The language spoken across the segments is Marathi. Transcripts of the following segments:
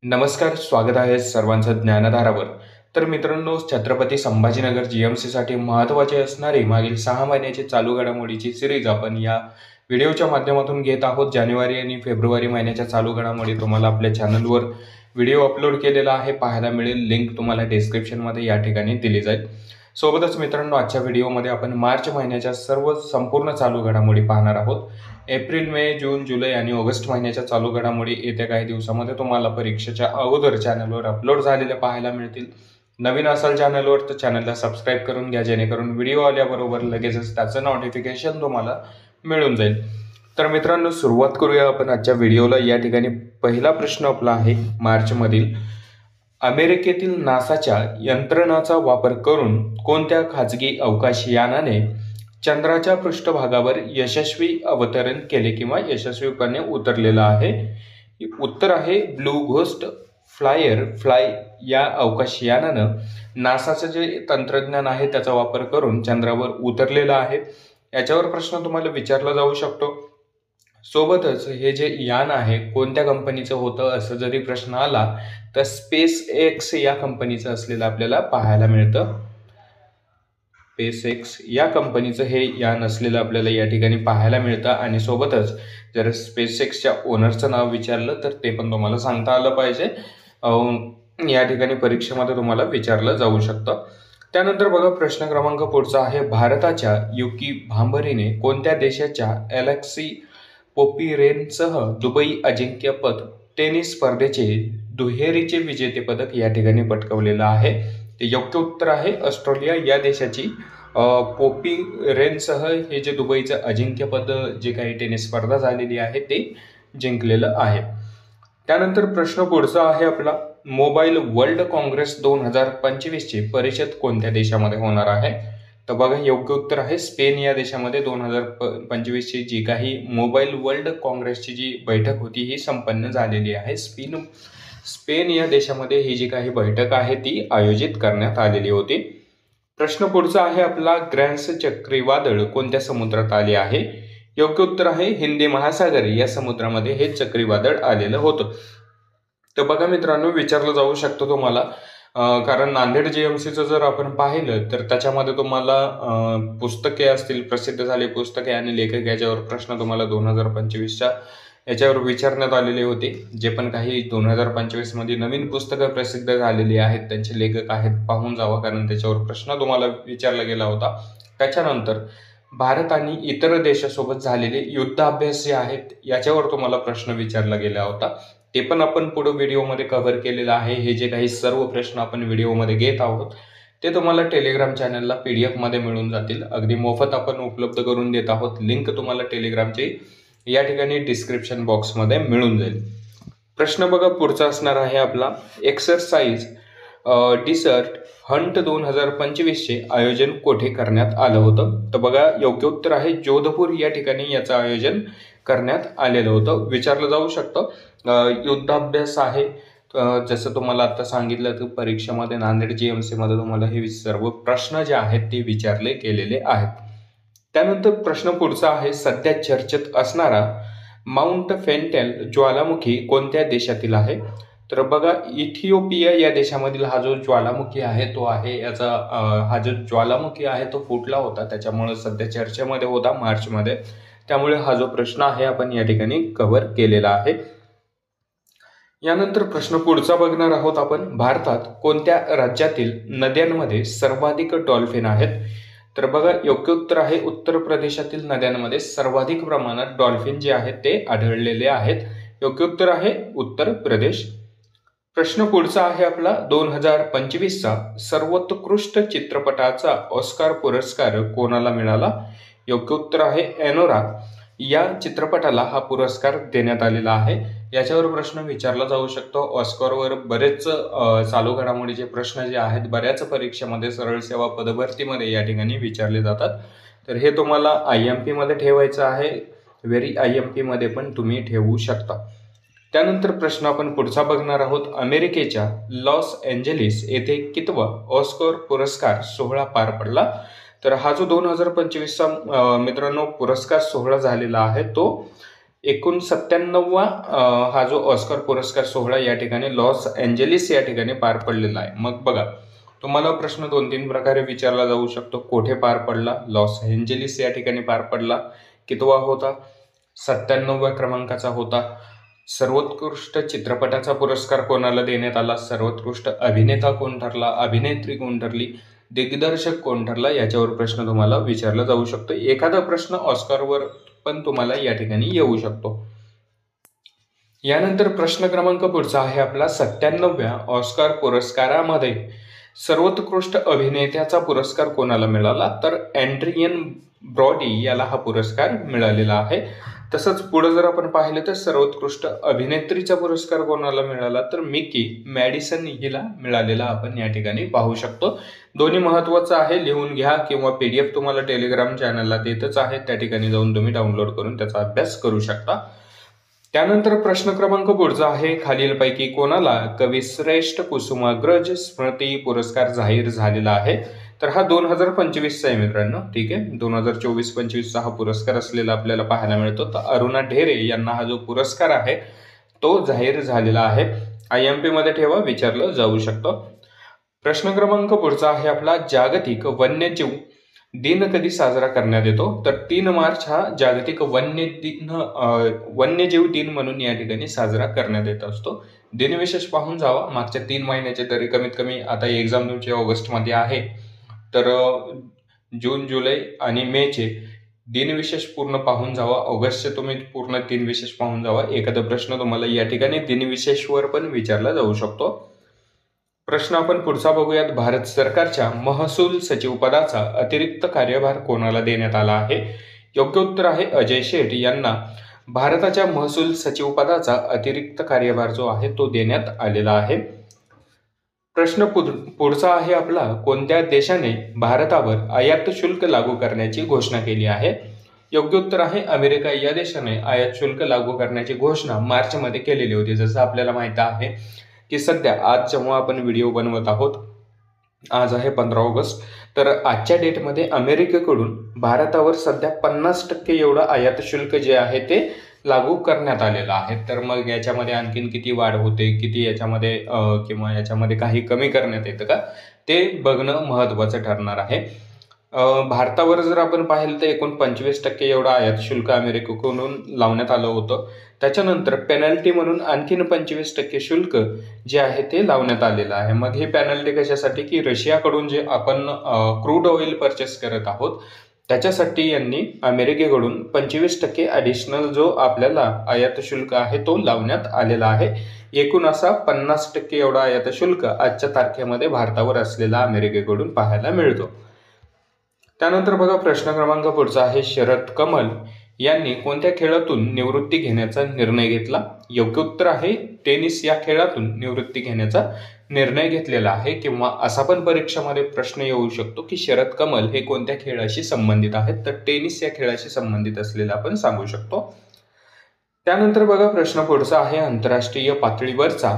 नमस्कार, स्वागत आहे सर्वांचं ज्ञानधारावर. तर मित्रांनो, छत्रपती संभाजीनगर जीएमसीसाठी महत्त्वाचे असणारी मागील 6 महिन्याची चालू घडामोडीची सिरीज आपण या व्हिडिओच्या माध्यमातून घेत आहोत. जानेवारी आणि फेब्रुवारी महिन्याच्या चालू घडामोडी तुम्हाला आपल्या चॅनलवर व्हिडिओ अपलोड केलेला आहे, पाहायला मिळेल. लिंक तुम्हाला डिस्क्रिप्शनमध्ये या ठिकाणी दिली जाईल. सोबतच मित्रांनो, आजच्या व्हिडिओमध्ये आपण मार्च महिन्याच्या सर्व संपूर्ण चालू घडामोडी पाहणार आहोत. एप्रिल, मे, जून, जुलै आणि ऑगस्ट महिन्याच्या चालू घडामोडी येत्या काही दिवसामध्ये तुम्हाला परीक्षेच्या अगोदर चॅनलवर अपलोड झालेल्या पाहायला मिळतील. नवीन असाल चॅनलवर तर चॅनलला सबस्क्राईब करून घ्या, जेणेकरून व्हिडिओ आल्याबरोबर लगेचच त्याचं नोटिफिकेशन तुम्हाला मिळून जाईल. तर मित्रांनो, सुरुवात करूया आपण आजच्या व्हिडिओला. या ठिकाणी पहिला प्रश्न आपला आहे मार्चमधील. अमेरिकेतील नासाच्या यंत्रणाचा वापर करून कोणत्या खाजगी अवकाशयानाने चंद्राच्या पृष्ठभागावर यशस्वी अवतरण केले किंवा यशस्वीपणे उतरलेलं आहे? उत्तर आहे ब्लू घोस्ट फ्लाय या अवकाशयानानं नासाचं जे तंत्रज्ञान आहे त्याचा वापर करून चंद्रावर उतरलेलं आहे. याच्यावर प्रश्न तुम्हाला विचारला जाऊ शकतो. सोबतच हे जे यान आहे कोणत्या कंपनीचं होतं असं जरी प्रश्न आला तर स्पेस एक्स या कंपनीचं असलेलं आपल्याला पाहायला मिळतं. स्पेस एक्स या कंपनीचं हे यान असलेलं आपल्याला या ठिकाणी पाहायला मिळतं. आणि सोबतच जर स्पेस एक्सच्या ओनरचं नाव विचारलं तर ते पण तुम्हाला सांगता आलं पाहिजे. या ठिकाणी परीक्षेमध्ये तुम्हाला विचारलं जाऊ शकतं. त्यानंतर बघा, प्रश्न क्रमांक पुढचा आहे. भारताच्या युकी भांबरीने कोणत्या देशाच्या अलेक्सी पोपिरेनसह दुबई अजिंक्यपद टेनिस स्पर्धेचे दुहेरीचे विजेतेपदक या ठिकाणी पटकावलेलं आहे? ते योग्य उत्तर आहे ऑस्ट्रेलिया या देशाची पोपिरेनसह हे जे दुबईचं अजिंक्यपद जे काही टेनिस स्पर्धा झालेली आहे ते जिंकलेलं आहे. त्यानंतर प्रश्न पुढचा आहे आपला. मोबाईल वर्ल्ड काँग्रेस 2025ची परिषद कोणत्या देशामध्ये होणार आहे? तर बघा, योग्य उत्तर आहे स्पेन या देशामध्ये 2025ची जी काही मोबाईल वर्ल्ड काँग्रेसची जी बैठक होती ही संपन्न झालेली आहे. स्पेन या देशामध्ये ही जी काही बैठक आहे ती आयोजित करण्यात आलेली होती. प्रश्न पुढचा आहे आपला. ग्रँड्स चक्रीवादळ कोणत्या समुद्रात आले आहे? योग्य उत्तर आहे हिंदी महासागर या समुद्रामध्ये हे चक्रीवादळ आलेलं होतं. तर बघा मित्रांनो, विचारलं जाऊ शकतं तुम्हाला, कारण नांदेड जीएमसीचं जर आपण पाहिलं तर त्याच्यामध्ये तुम्हाला पुस्तके असतील, प्रसिद्ध झाले पुस्तके आणि लेखक याच्यावर प्रश्न तुम्हाला 2025च्या याच्यावर विचारण्यात आलेले होते. जे पण काही 2025 मध्ये नवीन पुस्तकं प्रसिद्ध झालेली आहेत त्यांचे लेखक आहेत, पाहून जावा, कारण त्याच्यावर प्रश्न तुम्हाला विचारला गेला होता. त्याच्यानंतर भारत आणि इतर देशासोबत झालेले युद्धाभ्यास जे आहेत याच्यावर तुम्हाला प्रश्न विचारला गेला होता. ते पण आपण पुढे व्हिडिओमध्ये कव्हर केलेलं आहे. हे जे काही सर्व प्रश्न आपण व्हिडिओमध्ये घेत आहोत ते तुम्हाला टेलिग्राम चॅनलला PDF मध्ये मिळून जातील. अगदी मोफत आपण उपलब्ध करून देत आहोत. लिंक तुम्हाला टेलिग्रामची या ठिकाणी डिस्क्रिप्शन बॉक्समध्ये मिळून जाईल. प्रश्न बघा पुढचा असणार आहे आपला. एक्सरसाइज डिसर्ट हंट 2025चे आयोजन कोठे करण्यात आलं होतं? तर बघा, योग्य उत्तर आहे जोधपूर या ठिकाणी याचं आयोजन करण्यात आलेलं होतं. विचारलं जाऊ शकतं. युद्धाभ्यास आहे, जसं तुम्हाला आता सांगितलं तर परीक्षेमध्ये नांदेड GMC मध्ये तुम्हाला हे सर्व प्रश्न जे आहेत ते विचारले गेलेले आहेत. त्यानंतर प्रश्न पुढचा आहे. सध्या चर्चेत असणारा माउंट फेंटेल ज्वालामुखी कोणत्या देशातील आहे? तर बघा, इथिओपिया या देशामधील हा जो ज्वालामुखी आहे तो आहे याचा हा जो ज्वालामुखी आहे तो फुटला होता, त्याच्यामुळे सध्या चर्चेमध्ये होता मार्चमध्ये. त्यामुळे हा जो प्रश्न आहे आपण या ठिकाणी कव्हर केलेला आहे. यानंतर प्रश्न पुढचा बघणार आहोत आपण. भारतात कोणत्या राज्यातील नद्यांमध्ये सर्वाधिक डॉल्फिन आहेत? तर बघा, योग्य उत्तर आहे उत्तर प्रदेशातील नद्यांमध्ये सर्वाधिक प्रमाणात डॉल्फिन जे आहेत ते आढळलेले आहेत. योग्य उत्तर आहे उत्तर प्रदेश. प्रश्न पुढचा आहे आपला. 2025चा सर्वोत्कृष्ट चित्रपटाचा ऑस्कार पुरस्कार कोणाला मिळाला? योग्य उत्तर आहे एनोरा या चित्रपटाला हा पुरस्कार देण्यात आलेला आहे. याच्यावर प्रश्न विचारला जाऊ शकतो. ऑस्कारवर बरेच चालू घडामोडीचे प्रश्न जे आहेत बऱ्याच परीक्षेमध्ये सरळ सेवा पदभरतीमध्ये या ठिकाणी विचारले जातात. तर हे तुम्हाला IMP मध्ये ठेवायचं आहे. व्हेरी IMP मध्ये पण तुम्ही ठेवू शकता. त्यानंतर प्रश्न आपण पुढचा बघणार आहोत. अमेरिकेच्या लॉस एंजेलिस येथे कितवा ऑस्कर पुरस्कार सोहळा पार पडला? तर हा जो 2025चा मित्रांनो पुरस्कार सोहळा झालेला आहे तो एकूण 97वा हा जो ऑस्कर पुरस्कार सोहळा या ठिकाणी लॉस एंजेलिस या ठिकाणी पार पडलेला आहे. मग बघा, तुम्हाला प्रश्न 2-3 प्रकारे विचारला जाऊ शकतो. कोठे पार पडला? लॉस एंजेलिस या ठिकाणी पार पडला. कितवा होता? 97व्या क्रमांकाचा होता. सर्वोत्कृष्ट चित्रपटाचा पुरस्कार कोणाला देण्यात आला? सर्वोत्कृष्ट अभिनेता कोण ठरला? अभिनेत्री कोण ठरली? दिग्दर्शक कोण ठरला? याच्यावर प्रश्न तुम्हाला विचारला जाऊ शकतो. एखादा प्रश्न ऑस्करवर पण तुम्हाला या ठिकाणी येऊ शकतो. यानंतर प्रश्न क्रमांक पुढचा आहे आपला 97व्या ऑस्कर पुरस्कारामध्ये सर्वोत्कृष्ट अभिनेत्याचा पुरस्कार कोणाला मिळाला? तर एड्रियन ब्रॉडी याला हा पुरस्कार मिळालेला आहे. तसंच पुढे जर आपण पाहिलं तर सर्वोत्कृष्ट अभिनेत्रीचा पुरस्कार कोणाला मिळाला? तर मिकी मॅडिसन हिला मिळालेला आपण या ठिकाणी पाहू शकतो. दोन्ही महत्त्वाचं आहे, लिहून घ्या किंवा PDF तुम्हाला टेलिग्राम चॅनलला देतच आहे, त्या ठिकाणी जाऊन तुम्ही डाउनलोड करून त्याचा अभ्यास करू शकता. त्यानंतर प्रश्न क्रमांक पुढचा आहे, खालीलपैकी कोणाला कविश्रेष्ठ कुसुमाग्रज स्मृती पुरस्कार जाहीर झालेला आहे? तर हा 2025चा आहे मित्रांनो. ठीक आहे, 2024-25चा हा पुरस्कार असलेला आपल्याला पाहायला मिळतो. तर अरुणा ढेरे यांना हा जो पुरस्कार आहे तो जाहीर झालेला आहे. IMP मध्ये ठेवा, विचारलं जाऊ शकतं. प्रश्न क्रमांक पुढचा आहे आपला, जागतिक वन्यजीव दिन कधी साजरा करण्यात येतो? तर 3 मार्च हा जागतिक वन्यजीव दिन म्हणून या ठिकाणी साजरा करण्यात येत असतो. दिनविशेष पाहून जावा. मागच्या 3 महिन्याचे तरी कमीत कमी, आता एक्झाम तुमची ऑगस्टमध्ये आहे, तर जून, जुलै आणि मेचे दिनविशेष पूर्ण पाहून जावा. ऑगस्टचे तुम्ही पूर्ण दिनविशेष पाहून जावा. एखादा प्रश्न तुम्हाला या ठिकाणी दिनविशेषवर पण विचारला जाऊ शकतो. प्रश्न आपण पुढचा बघूयात. भारत सरकारच्या महसूल सचिव पदाचा अतिरिक्त कार्यभार कोणाला देण्यात आला आहे? योग्य उत्तर आहे अजय शेठ यांना भारताच्या महसूल सचिव पदाचा अतिरिक्त कार्यभार जो आहे तो देण्यात आलेला आहे. प्रश्न पुढचा आहे आपला, कोणत्या देशाने भारतावर आयात शुल्क लागू करण्याची घोषणा केली आहे? योग्य उत्तर आहे अमेरिका या देशाने आयात शुल्क लागू करण्याची घोषणा मार्चमध्ये केलेली होती. जसं आपल्याला माहिती आहे की सध्या आज जेव्हा आपण व्हिडिओ बनवत आहोत, आज आहे 15 ऑगस्ट, तर आजच्या डेटमध्ये अमेरिकेकडून भारतावर सध्या 50% एवढं आयात शुल्क जे आहे ते लागू करण्यात आलेलं आहे. तर मग याच्यामध्ये आणखीन किती वाढ होते, किती याच्यामध्ये किंवा याच्यामध्ये काही कमी करण्यात येतं का, ते बघणं महत्त्वाचं ठरणार आहे. भारतावर जर आपण पाहिलं तर एकूण 25% एवढं आयात शुल्क अमेरिकेकडून लावण्यात आलं होतं. त्याच्यानंतर पेनल्टी म्हणून आणखीन 25% शुल्क जे आहे ते लावण्यात आलेलं आहे. मग ही पेनल्टी कशासाठी? की रशियाकडून जे आपण क्रूड ऑइल परचेस करत आहोत त्याच्यासाठी यांनी अमेरिकेकडून 25% ॲडिशनल जो आपल्याला आयात शुल्क आहे तो लावण्यात आलेला आहे. एकूण असा 50% एवढा आयात शुल्क आजच्या तारखेमध्ये भारतावर असलेला अमेरिकेकडून पाहायला मिळतो. त्यानंतर बघा प्रश्न क्रमांक पुढचा आहे, शरद कमल यांनी कोणत्या खेळातून निवृत्ती घेण्याचा निर्णय घेतला? योग्य उत्तर आहे टेनिस या खेळातून निवृत्ती घेण्याचा निर्णय घेतलेला आहे. किंवा असा पण परीक्षेमध्ये प्रश्न येऊ शकतो की शरद कमल हे कोणत्या खेळाशी संबंधित आहेत? तर टेनिस या खेळाशी संबंधित असलेला आपण सांगू शकतो. त्यानंतर बघा प्रश्न पुढचा आहे, आंतरराष्ट्रीय पातळीवरचा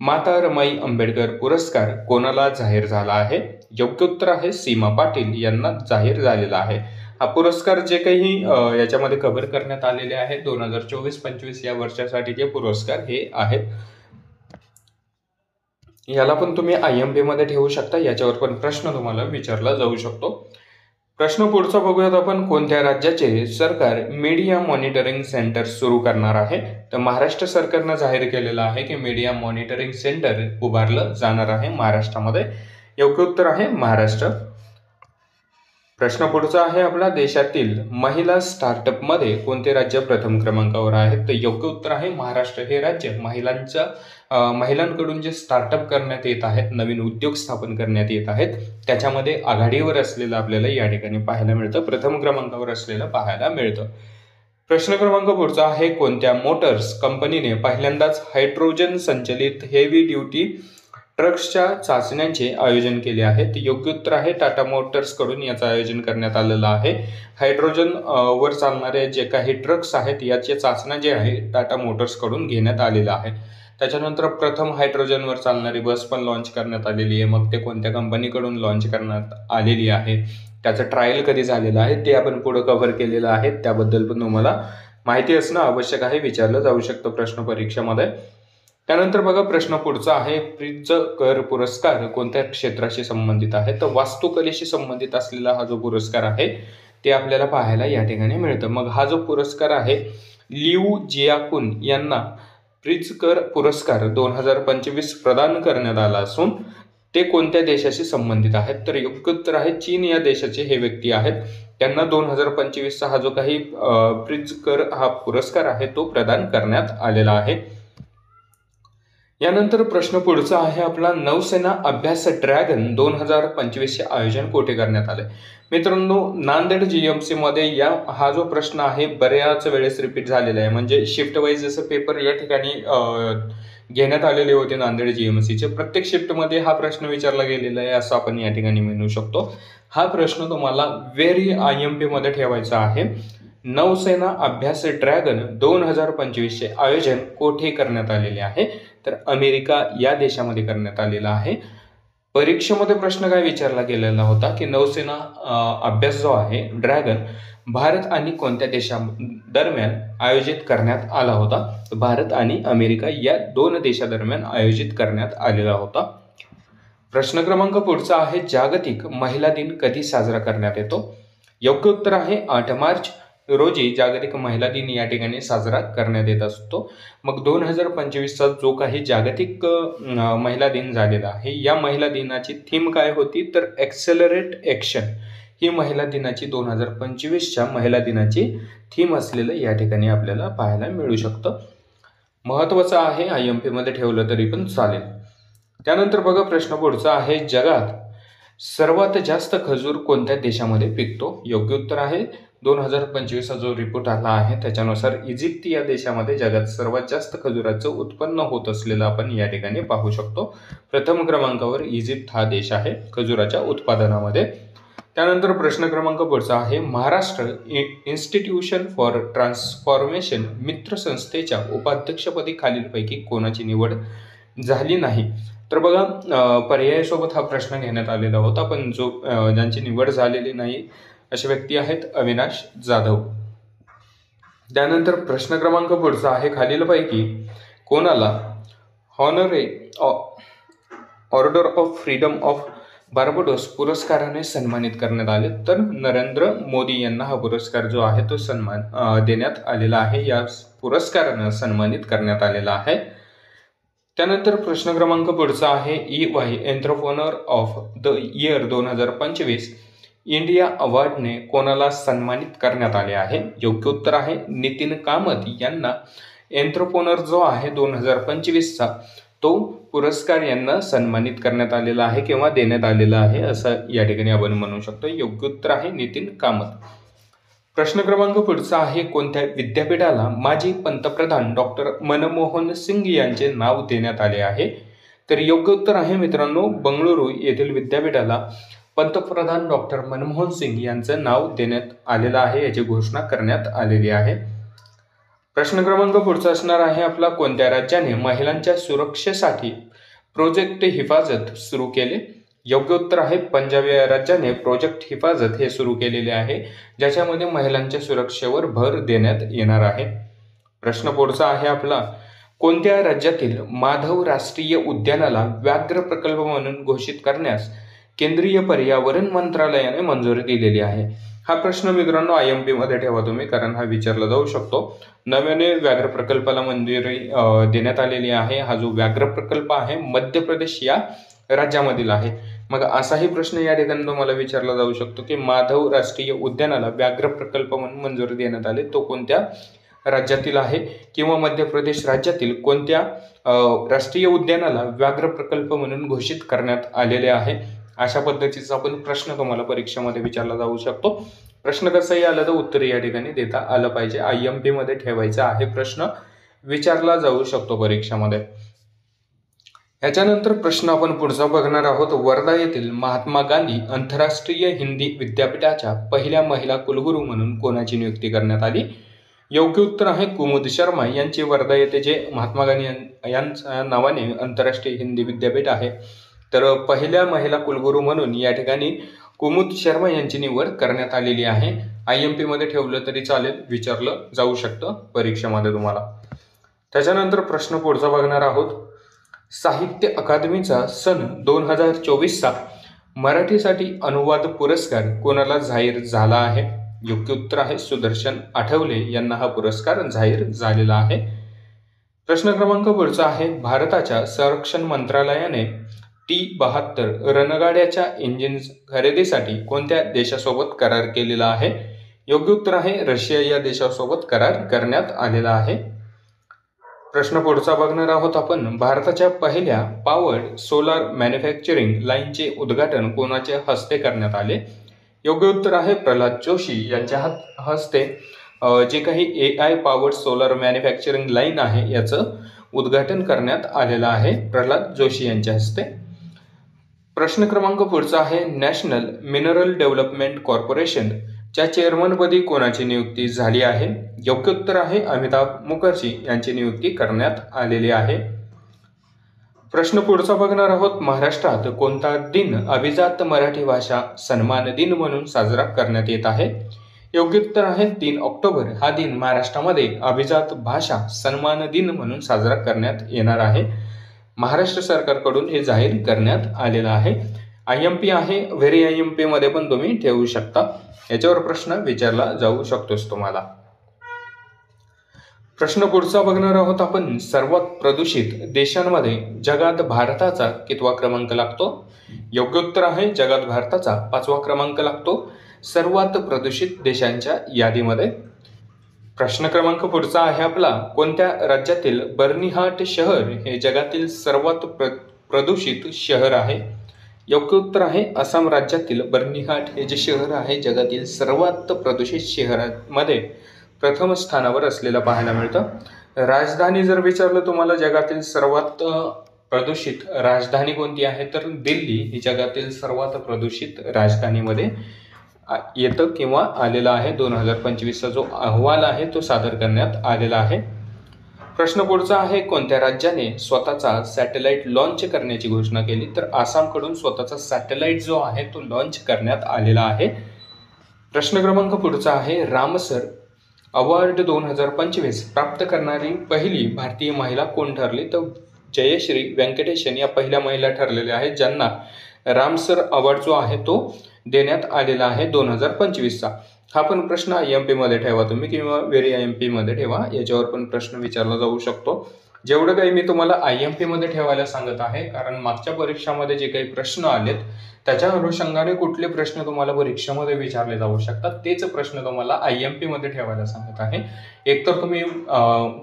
माता रमाई आंबेडकर पुरस्कार कोणाला जाहीर झाला आहे? योग्य उत्तर आहे सीमा पाटील यांना जाहीर झालेला आहे. हा पुरस्कार जे काही याच्यामध्ये कव्हर करण्यात आलेले आहे 2024-25 या वर्षासाठीचे पुरस्कार हे आहेत. याला पण तुम्ही IMP मध्ये ठेवू शकता, याच्यावर पण प्रश्न तुम्हाला विचारला जाऊ शकतो. प्रश्न पुढचा बघूयात आपण, कोणत्या राज्याचे सरकार मीडिया मॉनिटरिंग सेंटर सुरू करणार आहे? तर महाराष्ट्र सरकारनं जाहीर केलेलं आहे की मीडिया मॉनिटरिंग सेंटर उभारलं जाणार आहे महाराष्ट्रामध्ये. योग्य उत्तर आहे महाराष्ट्र. प्रश्न पुढचा आहे आपला, देशातील महिला स्टार्टअपमध्ये कोणते राज्य प्रथम क्रमांकावर आहे? तर योग्य उत्तर आहे महाराष्ट्र हे राज्य महिलांकडून जे स्टार्टअप करण्यात येत आहेत, नवीन उद्योग स्थापन करण्यात येत आहेत, त्याच्यामध्ये आघाडीवर असलेलं आपल्याला या ठिकाणी पाहायला मिळतं, प्रथम क्रमांकावर असलेलं पाहायला मिळतं. प्रश्न क्रमांक पुढचा आहे, कोणत्या मोटर्स कंपनीने पहिल्यांदाच हायड्रोजन संचलित हेवी ड्युटी ट्रक्सच्या चाचण्यांचे आयोजन केले आहे? योग्य उत्तर आहे टाटा मोटर्स कडून याचं आयोजन करण्यात आलेलं आहे. हायड्रोजन वर चालणारे जे काही ट्रक्स आहेत याचे चाचण्या जे आहे टाटा मोटर्स कडून घेण्यात आलेलं आहे. त्याच्यानंतर प्रथम हायड्रोजनवर चालणारी बस पण लॉन्च करण्यात आलेली आहे. मग ते कोणत्या कंपनीकडून लॉन्च करण्यात आलेली आहे, त्याचं ट्रायल कधी झालेलं आहे ते आपण पुढे कव्हर केलेलं आहे, त्याबद्दल पण तुम्हाला माहिती असणं आवश्यक आहे, विचारलं जाऊ शकतं प्रश्न परीक्षेमध्ये. त्यानंतर बघा प्रश्न पुढचा आहे, प्रित्झकर पुरस्कार कोणत्या क्षेत्राशी संबंधित आहे? तर वास्तुकलेशी संबंधित असलेला हा जो पुरस्कार आहे ते आपल्याला पाहायला या ठिकाणी मिळतं. मग हा जो पुरस्कार आहे लिऊ जियाकुन यांना प्रित्झकर पुरस्कार 2025 प्रदान करण्यात आला असून ते कोणत्या देशाशी संबंधित आहेत? तर योग्य उत्तर आहे चीन या देशाचे हे व्यक्ती आहेत. त्यांना 2025चा हा जो काही प्रित्झकर हा पुरस्कार आहे तो प्रदान करण्यात आलेला आहे. यानंतर प्रश्न पुढचा आहे आपला, नौसेना अभ्यास ड्रॅगन 2025 चे आयोजन कुठे करण्यात आले? मित्रांनो, नांदेड GMC मध्ये हा जो प्रश्न आहे बऱ्याच वेळेस रिपीट झालेला आहे. म्हणजे शिफ्ट वाईज जसं पेपर या ठिकाणी घेण्यात आलेले होते नांदेड GMCचे, प्रत्येक शिफ्टमध्ये हा प्रश्न विचारला गेलेला आहे असं आपण या ठिकाणी म्हणू शकतो. हा प्रश्न तुम्हाला व्हेरी IMP मध्ये ठेवायचा आहे. नौसेना अभ्यास ड्रॅगन 2025 चे आयोजन कोठे करण्यात आलेले आहे? तर अमेरिका या देशामध्ये करण्यात आलेला आहे. परीक्षेमध्ये प्रश्न काय विचारला गेलेला होता की नौसेना अभ्यास जो आहे ड्रॅगन भारत आणि कोणत्या देशादरम्यान आयोजित करण्यात आला होता? भारत आणि अमेरिका या 2 देशादरम्यान आयोजित करण्यात आलेला होता. प्रश्न क्रमांक पुढचा आहे, जागतिक महिला दिन कधी साजरा करण्यात येतो? योग्य उत्तर आहे 8 मार्च रोजी जागतिक महिला दिन या ठिकाणी साजरा करण्यात येत असतो. मग 2025चा जो काही जागतिक महिला दिन झालेला आहे या महिला दिनाची थीम काय होती? तर एक्सेलरेट ॲक्शन ही महिला दिनाची 2025च्या महिला दिनाची थीम असलेलं या ठिकाणी आपल्याला पाहायला मिळू शकतं. महत्त्वाचं आहे, IMP मध्ये ठेवलं तरी पण चालेल. त्यानंतर बघा प्रश्न पुढचा आहे, जगात सर्वात जास्त खजूर कोणत्या देशामध्ये पिकतो? योग्य उत्तर आहे 2025चा जो रिपोर्ट आला आहे त्याच्यानुसार इजिप्त या देशामध्ये जगात सर्वात जास्त खजुराचं उत्पन्न होत असलेलं आपण या ठिकाणी पाहू शकतो. प्रथम क्रमांकावर इजिप्त हा देश आहे खजुराच्या उत्पादनामध्ये. त्यानंतर प्रश्न क्रमांक पुढचा आहे, महाराष्ट्र इन्स्टिट्यूशन फॉर ट्रान्सफॉर्मेशन मित्र संस्थेच्या उपाध्यक्षपदी खालीलपैकी कोणाची निवड झाली नाही? तर बघा पर्यायासोबत हा प्रश्न घेण्यात आलेला होता, पण ज्यांची निवड झालेली नाही असे व्यक्ती आहेत अविनाश जाधव. त्यानंतर प्रश्न क्रमांक पुढचा आहे, खालीलपैकी कोणाला honorary order of freedom of Barbados पुरस्काराने सन्मानित करण्यात आले? तर नरेंद्र मोदी यांना हा पुरस्कार जो आहे तो देण्यात आलेला आहे. या पुरस्काराने सन्मानित करण्यात आलेला आहे. त्यानंतर प्रश्न क्रमांक पुढचा आहे, EY entrepreneur of the year 2025 India अवॉर्डने कोणाला सन्मानित करण्यात आले आहे? योग्य उत्तर आहे नितीन कामत यांना एंटरप्रेन्योर जो आहे 2025चा तो पुरस्कार यांना सन्मानित करण्यात आलेला आहे किंवा देण्यात आलेला आहे असं या ठिकाणी आपण म्हणू शकतो. योग्य उत्तर आहे नितीन कामत. प्रश्न क्रमांक पुढचा आहे, कोणत्या विद्यापीठाला माजी पंतप्रधान डॉक्टर मनमोहन सिंग यांचे नाव देण्यात आले आहे? तर योग्य उत्तर आहे मित्रांनो बंगळुरू येथील विद्यापीठाला पंतप्रधान डॉक्टर मनमोहन सिंग यांचं नाव देण्यात आलेलं आहे, याची घोषणा करण्यात आलेली आहे. प्रश्न क्रमांक पुढचा असणार आहे आपला, कोणत्या राज्याने महिलांच्या सुरक्षेसाठी प्रोजेक्ट हिफाजत सुरू केले? योग्य उत्तर आहे पंजाब या राज्याने प्रोजेक्ट हिफाजत हे सुरू केलेले आहे, ज्याच्यामध्ये महिलांच्या सुरक्षेवर भर देण्यात येणार आहे. प्रश्न पुढचा आहे आपला, कोणत्या राज्यातील माधव राष्ट्रीय उद्यानाला व्याघ्र प्रकल्प म्हणून घोषित करण्यास केंद्रीय पर्यावरण मंत्रालयाने मंजुरी दिलेली आहे? हा प्रश्न मित्रांनो IMP मध्ये ठेवा तुम्ही, कारण हा विचारला जाऊ शकतो. नव्याने व्याघ्र प्रकल्पाला मंजुरी देण्यात आलेली आहे. हा जो व्याघ्र प्रकल्प आहे मध्य प्रदेश या राज्यामधील आहे. मग असाही प्रश्न या ठिकाणी तुम्हाला विचारला जाऊ शकतो की माधव राष्ट्रीय उद्यानाला व्याघ्र प्रकल्प म्हणून मंजुरी देण्यात आले, तो कोणत्या राज्यातील आहे किंवा मध्य प्रदेश राज्यातील कोणत्या राष्ट्रीय उद्यानाला व्याघ्र प्रकल्प म्हणून घोषित करण्यात आलेले आहे? अशा पद्धतीचा आपण प्रश्न तुम्हाला परीक्षेमध्ये विचारला जाऊ शकतो. प्रश्न कसाही आला तर उत्तर या ठिकाणी देता आलं पाहिजे. IMP मध्ये ठेवायचा आहे, प्रश्न विचारला जाऊ शकतो परीक्षेमध्ये. याच्यानंतर प्रश्न आपण पुढचा बघणार आहोत, वर्धा येथील महात्मा गांधी आंतरराष्ट्रीय हिंदी विद्यापीठाच्या पहिल्या महिला कुलगुरू म्हणून कोणाची नियुक्ती करण्यात आली? योग्य उत्तर आहे कुमुद शर्मा यांची वर्धा येथे जे महात्मा गांधी यांच्या नावाने आंतरराष्ट्रीय हिंदी विद्यापीठ आहे, तर पहिल्या महिला कुलगुरू म्हणून या ठिकाणी कुमुद शर्मा यांची निवड करण्यात आलेली आहे. IMP मध्ये ठेवलं तरी चालेल, विचारलं जाऊ शकतं परीक्षेमध्ये तुम्हाला. त्याच्यानंतर प्रश्न पुढचा बघणार आहोत. साहित्य अकादमीचा सन 2024चा मराठीसाठी अनुवाद पुरस्कार कोणाला जाहीर झाला आहे? योग्य उत्तर आहे सुदर्शन आठवले यांना हा पुरस्कार जाहीर झालेला आहे. प्रश्न क्रमांक पुढचा आहे. भारताच्या संरक्षण मंत्रालयाने T-72 रणगाड्याच्या इंजिन खरेदीसाठी कोणत्या देशासोबत करार केलेला आहे? योग्य उत्तर आहे रशिया या देशासोबत करार करण्यात आलेला आहे. प्रश्न पुढचा बघणार आहोत आपण. भारताच्या पहिल्या पॉवर्ड सोलार मॅन्युफॅक्चरिंग लाईनचे उद्घाटन कोणाच्या हस्ते करण्यात आले? योग्य उत्तर आहे प्रल्हाद जोशी यांच्या हस्ते जे काही AI powered solar manufacturing line आहे याचं उद्घाटन करण्यात आलेलं आहे प्रल्हाद जोशी यांच्या हस्ते. प्रश्न क्रमांक पुढचा आहे. नॅशनल मिनरल डेव्हलपमेंट कॉर्पोरेशन च्या चेअरमनपदी कोणाची नियुक्ती झाली आहे? योग्य उत्तर आहे अमिताभ मुखर्जी यांची नियुक्ती करण्यात आलेली आहे. प्रश्न पुढचा बघणार आहोत. महाराष्ट्रात कोणता दिन अभिजात मराठी भाषा सन्मान दिन म्हणून साजरा करण्यात येत आहे? योग्य उत्तर आहे 3 ऑक्टोबर हा दिन महाराष्ट्रामध्ये अभिजात भाषा सन्मान दिन म्हणून साजरा करण्यात येणार आहे. महाराष्ट्र सरकारकडून हे जाहीर करण्यात आलेलं आहे. IMP आहे, व्हेरी IMP मध्ये पण तुम्ही ठेवू शकता. याच्यावर प्रश्न विचारला जाऊ शकतोच तुम्हाला. प्रश्न पुढचा बघणार आहोत आपण. सर्वात प्रदूषित देशांमध्ये जगात भारताचा कितवा क्रमांक लागतो? योग्य उत्तर आहे जगात भारताचा 5वा क्रमांक लागतो सर्वात प्रदूषित देशांच्या यादीमध्ये. प्रश्न क्रमांक पुढचा आहे आपला. कोणत्या राज्यातील बर्निहाट शहर हे जगातील सर्वात प्रदूषित शहर आहे? योग्य उत्तर आहे आसाम राज्यातील बर्निहाट हे जे शहर आहे जगातील सर्वात प्रदूषित शहरांमध्ये प्रथम स्थानावर असलेलं पाहायला मिळतं. राजधानी जर विचारलं तुम्हाला जगातील सर्वात प्रदूषित राजधानी कोणती आहे तर दिल्ली ही जगातील सर्वात प्रदूषित राजधानीमध्ये येतं किंवा आलेला आहे. 2025चा जो अहवाल आहे तो सादर करण्यात आलेला आहे. प्रश्न पुढचा आहे. कोणत्या राज्याने स्वतःचा सॅटेलाइट लॉन्च करण्याची घोषणा केली? तर आसामकडून स्वतःचा सॅटेलाइट जो आहे तो लॉन्च करण्यात आलेला आहे. प्रश्न क्रमांक पुढचा आहे. रामसर अवॉर्ड 2025 प्राप्त करणारी पहिली भारतीय महिला कोण ठरली? तर जयश्री व्यंकटेशन या पहिल्या महिला ठरलेल्या आहेत ज्यांना रामसर अवॉर्ड जो आहे तो देण्यात आलेला आहे 2025चा. हा पण प्रश्न IMP मध्ये ठेवा तुम्ही किंवा व्हेरी IMP मध्ये ठेवा, याच्यावर पण प्रश्न विचारला जाऊ शकतो. जेवढं काही मी तुम्हाला IMP मध्ये ठेवायला सांगत आहे कारण मागच्या परीक्षामध्ये जे काही प्रश्न आलेत त्याच्या अनुषंगाने कुठले प्रश्न तुम्हाला परीक्षेमध्ये विचारले जाऊ शकतात तेच प्रश्न तुम्हाला IMP मध्ये ठेवायला सांगत आहे. एकतर तुम्ही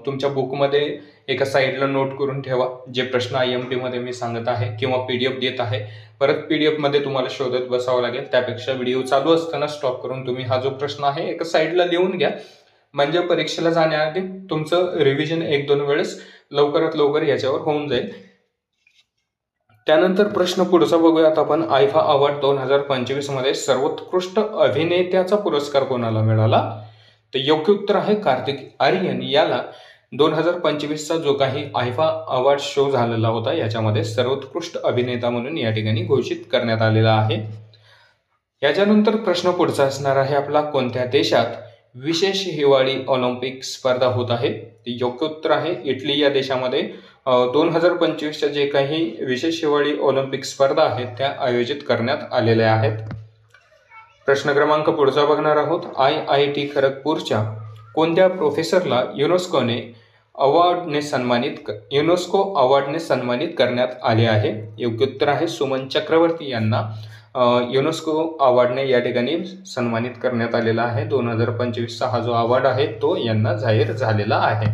तुमच्या बुकमध्ये एका साईडला नोट करून ठेवा जे प्रश्न IMP मध्ये मी सांगत आहे किंवा PDF देत आहे, परत PDF मध्ये तुम्हाला शोधत बसावं लागेल. त्यापेक्षा व्हिडिओ चालू असताना स्टॉप करून तुम्ही हा जो प्रश्न आहे एका साईडला लिहून घ्या म्हणजे परीक्षेला जाण्याआधी तुमचं रिव्हिजन 1-2 वेळेस लवकरात लवकर याच्यावर होऊन जाईल. त्यानंतर प्रश्न पुढचा बघूयात आपण. आयफा अवॉर्ड 2025 मध्ये सर्वोत्कृष्ट अभिनेत्याचा पुरस्कार कोणाला मिळाला? तर योग्य उत्तर आहे कार्तिक आर्यन याला 2025चा जो काही आयफा अवॉर्ड शो झालेला होता याच्यामध्ये सर्वोत्कृष्ट अभिनेता म्हणून या ठिकाणी घोषित करण्यात आलेला आहे. याच्यानंतर प्रश्न पुढचा असणार आहे आपला. कोणत्या देशात विशेष हिवाळी ऑलिम्पिक स्पर्धा होत आहे? योग्य उत्तर आहे इटली या देशामध्ये 2025च्या जे काही विशेष हिवाळी ऑलिम्पिक स्पर्धा आहेत त्या आयोजित करण्यात आलेल्या आहेत. प्रश्न क्रमांक पुढचा बघणार आहोत. IIT खरगपूरच्या कोणत्या प्रोफेसरला युनेस्को अवॉर्डने सन्मानित करण्यात आले आहे? योग्य उत्तर आहे सुमन चक्रवर्ती यांना युनेस्को अवॉर्डने या ठिकाणी सन्मानित करण्यात आलेला आहे. 2025चा हा जो अवॉर्ड आहे तो यांना जाहीर झालेला आहे.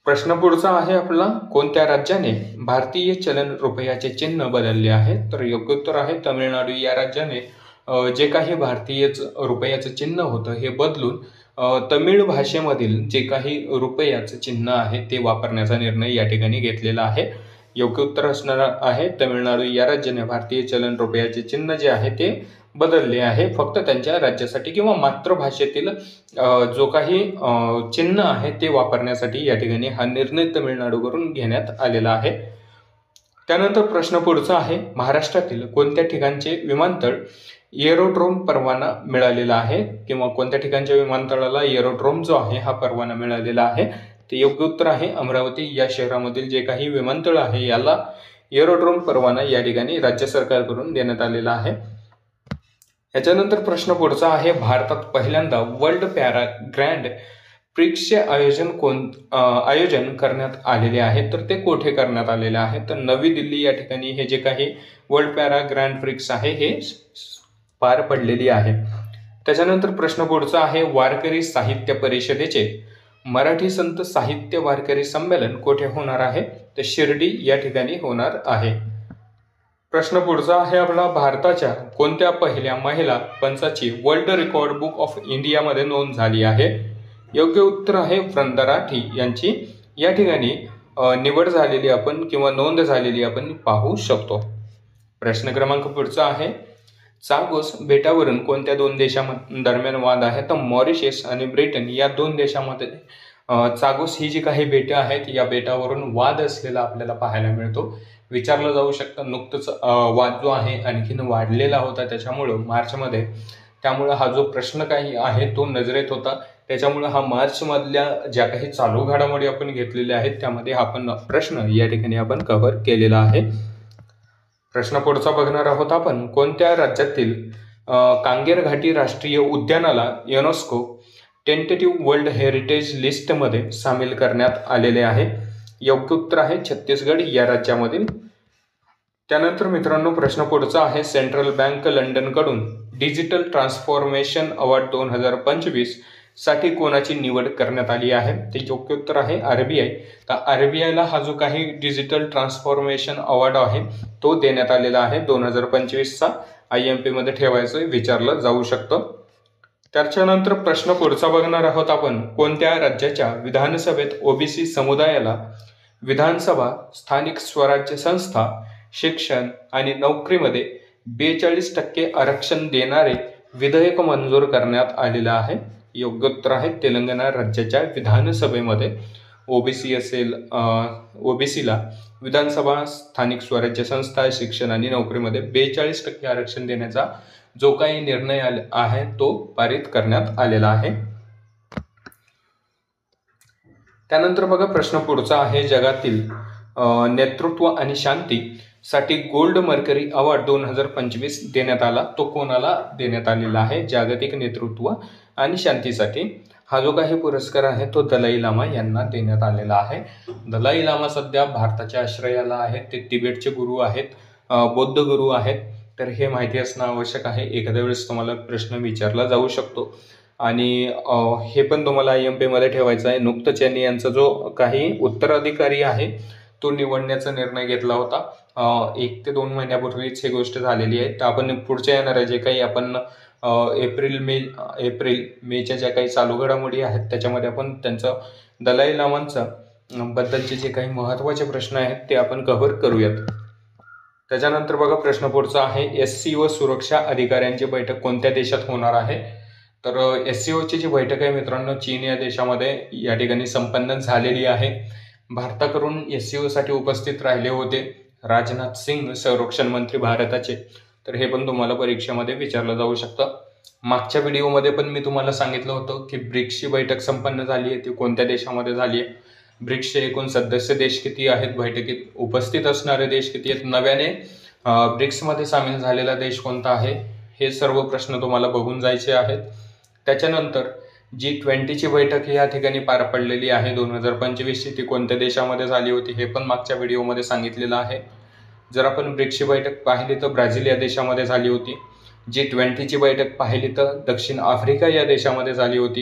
प्रश्न पुढचा आहे आपला. कोणत्या राज्याने भारतीय चलन रुपयाचे चिन्ह बदलले आहे? तर योग्य उत्तर आहे तमिळनाडू या राज्याने जे काही भारतीय रुपयाचं चिन्ह होतं हे बदलून तमिळ भाषेमधील जे काही रुपयाचं चिन्ह आहे ते वापरण्याचा निर्णय या ठिकाणी घेतलेला आहे. योग्य उत्तर असणार आहे तमिळनाडू या राज्याने भारतीय चलन रुपयाचे चिन्ह जे आहे ते बदलले आहे. फक्त त्यांच्या राज्यासाठी किंवा मातृभाषेतील जो काही चिन्ह आहे ते वापरण्यासाठी या ठिकाणी हा निर्णय तमिळनाडूवरून घेण्यात आलेला आहे. त्यानंतर प्रश्न पुढचा आहे. महाराष्ट्रातील कोणत्या ठिकाणचे विमानतळ एरोड्रोम परवाना मिळालेला आहे किंवा कोणत्या ठिकाणच्या विमानतळाला एरोड्रोम जो आहे हा परवाना मिळालेला आहे? ते योग्य उत्तर आहे अमरावती या शहरामधील जे काही विमानतळ आहे याला एरोड्रोम परवाना या ठिकाणी राज्य सरकारकडून देण्यात आलेला आहे. याच्यानंतर प्रश्न पुढचा आहे, भारतात पहिल्यांदा वर्ल्ड पॅरा ग्रँड प्रिक्सचे आयोजन करण्यात आलेले आहे, तर ते कोठे करण्यात आलेले आहे? तर नवी दिल्ली या ठिकाणी हे जे काही वर्ल्ड पॅरा ग्रँड प्रिक्स आहे हे पार पडलेली आहे. त्याच्यानंतर प्रश्न पुढचा आहे, वारकरी साहित्य परिषदेचे मराठी संत साहित्य वारकरी संमेलन कोठे होणार आहे? तर शिर्डी या ठिकाणी होणार आहे. प्रश्न पुढचा आहे आपला, भारताच्या कोणत्या पहिल्या महिला पंचाची वर्ल्ड रेकॉर्ड बुक ऑफ इंडियामध्ये नोंद झाली आहे? योग्य उत्तर आहे वृंदा राठी यांची या ठिकाणी निवड झालेली आपण किंवा नोंद झालेली आपण पाहू शकतो. प्रश्न क्रमांक पुढचा आहे, चागोस बेटावरून कोणत्या दोन देशांदरम्यान वाद आहे? तर मॉरिशस आणि ब्रिटन या दोन देशांमध्ये चागोस ही जी काही बेटं आहेत या बेटावरून वाद असलेला आपल्याला पाहायला मिळतो. विचारलं जाऊ शकतं, नुकतंच वाद जो आहे आणखीन वाढलेला होता त्याच्यामुळं मार्चमध्ये, त्यामुळं हा जो प्रश्न काही आहे तो नजरेत होता, त्याच्यामुळं हा मार्चमधल्या ज्या काही चालू घडामोडी आपण घेतलेल्या आहेत त्यामध्ये आपण प्रश्न या ठिकाणी आपण कव्हर केलेला आहे. प्रश्न पुढचा बघणार आहोत आपण, कोणत्या राज्यातील कांगेर घाटी राष्ट्रीय उद्यानाला युनेस्को टेंटेटिव्ह वर्ल्ड हेरिटेज लिस्टमध्ये सामील करण्यात आलेले आहे? योग्य उत्तर आहे छत्तीसगड या राज्यामधील. त्यानंतर मित्रांनो प्रश्न पुढचा आहे, सेंट्रल बँक लंडनकडून डिजिटल ट्रान्सफॉर्मेशन अवॉर्ड 2025 साठी कोणाची निवड करण्यात आली आहे? ते योग्य उत्तर आहे RBI. तर RBIला हा जो काही डिजिटल ट्रान्सफॉर्मेशन अवॉर्ड आहे तो देण्यात आलेला आहे 2025चा. IMP मध्ये ठेवायचं विचारलं जाऊ शकतं. त्याच्यानंतर प्रश्न पुढचा बघणार आहोत आपण, कोणत्या राज्याच्या विधानसभेत OBC समुदायाला विधानसभा, स्थानिक स्वराज्य संस्था, शिक्षण आणि नोकरीमध्ये 42% आरक्षण देणारे विधेयक मंजूर करण्यात आलेलं आहे? योग्य उत्तर आहे तेलंगणा राज्याच्या विधानसभेमध्ये OBC असेल, OBCला विधानसभा, स्थानिक स्वराज्य संस्था, शिक्षण आणि नोकरीमध्ये 42% आरक्षण देण्याचा जो काही निर्णय आहे तो पारित करण्यात आलेला आहे. त्यानंतर बघा प्रश्न पुढचा आहे, जगातील नेतृत्व आणि शांती साठी गोल्ड मर्करी अवॉर्ड 2025 देण्यात आला, तो कोणाला देण्यात आलेला आहे? जागतिक नेतृत्व आणि शांतीसाठी हा जो काही पुरस्कार आहे तो दलाई लामा यांना देण्यात आलेला आहे. दलाई लामा सध्या भारताच्या आश्रयाला आहेत, ते तिबेटचे गुरु आहेत, बौद्ध गुरु आहेत. तर हे माहिती असणं आवश्यक आहे, एखाद्या वेळेस तुम्हाला प्रश्न विचारला जाऊ शकतो आणि हे पण तुम्हाला IMP मध्ये ठेवायचं आहे. नुकतंच यांनी यांचा जो काही उत्तराधिकारी आहे तो निवडण्याचा निर्णय घेतला होता. 1 ते 2 महिन्यापूर्वीच ही गोष्ट झालेली आहे. तर आपण पुढच्या येणाऱ्या जे काही आपण एप्रिल मेच्या ज्या काही चालू घडामोडी आहेत त्याच्यामध्ये आपण त्यांचं दलाई लामांचं बद्दलचे जे काही महत्त्वाचे प्रश्न आहेत ते आपण कव्हर करूयात. त्याच्यानंतर बघा प्रश्न पुढचा आहे, SCO सुरक्षा अधिकाऱ्यांची बैठक कोणत्या देशात होणार आहे? तर SCOची जी बैठक आहे मित्रांनो चीन या देशामध्ये या ठिकाणी संपन्न झालेली आहे. भारताकडून SCO साठी उपस्थित राहिले होते राजनाथ सिंग, संरक्षण मंत्री भारताचे. तर हे पण तुम्हाला परीक्षेमध्ये विचारलं जाऊ शकतं. मागच्या व्हिडिओमध्ये पण मी तुम्हाला सांगितलं होतं की ब्रिक्सची बैठक संपन्न झाली आहे, ती कोणत्या देशामध्ये झाली आहे, ब्रिक्सचे एकूण सदस्य देश किती आहेत, बैठकीत उपस्थित असणारे देश किती आहेत, नव्याने ब्रिक्समध्ये सामील झालेला देश कोणता आहे, हे सर्व प्रश्न तुम्हाला बघून जायचे आहेत. त्याच्यानंतर G20ची बैठक या ठिकाणी पार पडलेली आहे 2025ची, ती कोणत्या देशामध्ये झाली होती हे पण मागच्या व्हिडिओमध्ये सांगितलेलं आहे. जर आपण ब्रिक्सची बैठक पाहिली तर ब्राझील या देशामध्ये झाली होती. G20ची बैठक पाहिली तर दक्षिण आफ्रिका या देशामध्ये झाली होती.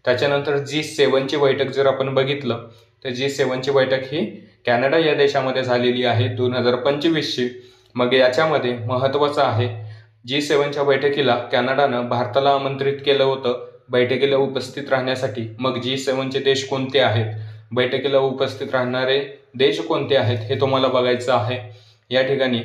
त्याच्यानंतर G7ची बैठक जर आपण बघितलं तर G7ची बैठक ही कॅनडा या देशामध्ये झालेली आहे 2025ची. मग याच्यामध्ये महत्त्वाचं आहे, G7च्या बैठकीला कॅनडानं भारताला आमंत्रित केलं होतं बैठकीला उपस्थित राहण्यासाठी. मग G7चे देश कोणते आहेत, बैठकीला उपस्थित राहणारे देश कोणते आहेत हे तुम्हाला बघायचं आहे. या ठिकाणी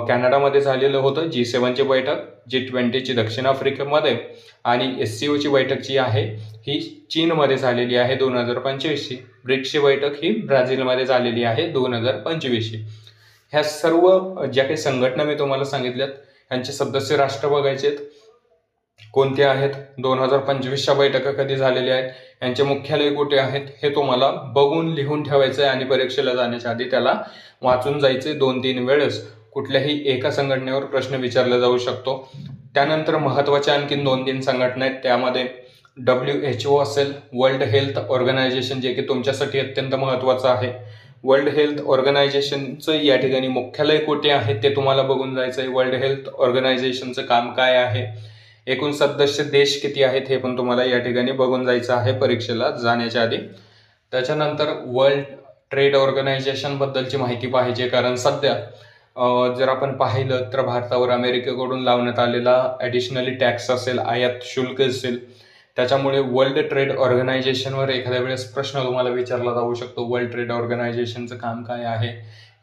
कॅनडामध्ये झालेलं होतं G7ची बैठक, G20ची दक्षिण आफ्रिकेमध्ये आणि SCOची बैठक जी आहे ही चीनमध्ये झालेली आहे 2025ची. ब्रिक्सची बैठक ही ब्राझीलमध्ये झालेली आहे 2025ची. ह्या सर्व ज्या काही संघटना मी तुम्हाला सांगितल्यात यांचे सदस्य राष्ट्र बघायचे कोणते आहेत, 2025च्या बैठका कधी झालेल्या आहेत, यांचे मुख्यालय कुठे आहेत हे तुम्हाला बघून लिहून ठेवायचं आहे आणि परीक्षेला जाण्याच्या आधी त्याला वाचून जायचे 2-3 वेळेस. कुठल्याही एका संघटनेवर प्रश्न विचारला जाऊ शकतो. त्यानंतर महत्त्वाच्या आणखीन 2-3 संघटना आहेत, त्यामध्ये WHO असेल, वर्ल्ड हेल्थ ऑर्गनायझेशन, जे की तुमच्यासाठी अत्यंत महत्त्वाचं आहे. वर्ल्ड हेल्थ ऑर्गनायझेशनचं या ठिकाणी मुख्यालय कुठे आहे ते तुम्हाला बघून जायचं आहे. वर्ल्ड हेल्थ ऑर्गनायझेशनचं काम काय आहे, एकूण सदस्य देश किती आहेत हे पण तुम्हाला या ठिकाणी बघून जायचं आहे परीक्षेला जाण्याच्या आधी. त्याच्यानंतर वर्ल्ड ट्रेड ऑर्गनायझेशन बद्दलची माहिती पाहिजे, कारण सध्या जर आपण पाहिलं तर भारतावर अमेरिकेकडून लावण्यात आलेला ॲडिशनली टॅक्स असेल, आयात शुल्क असेल, त्याच्यामुळे वर्ल्ड ट्रेड ऑर्गनायझेशनवर एखाद्या वेळेस प्रश्न तुम्हाला विचारला जाऊ शकतो. वर्ल्ड ट्रेड ऑर्गनायझेशनचं काम काय आहे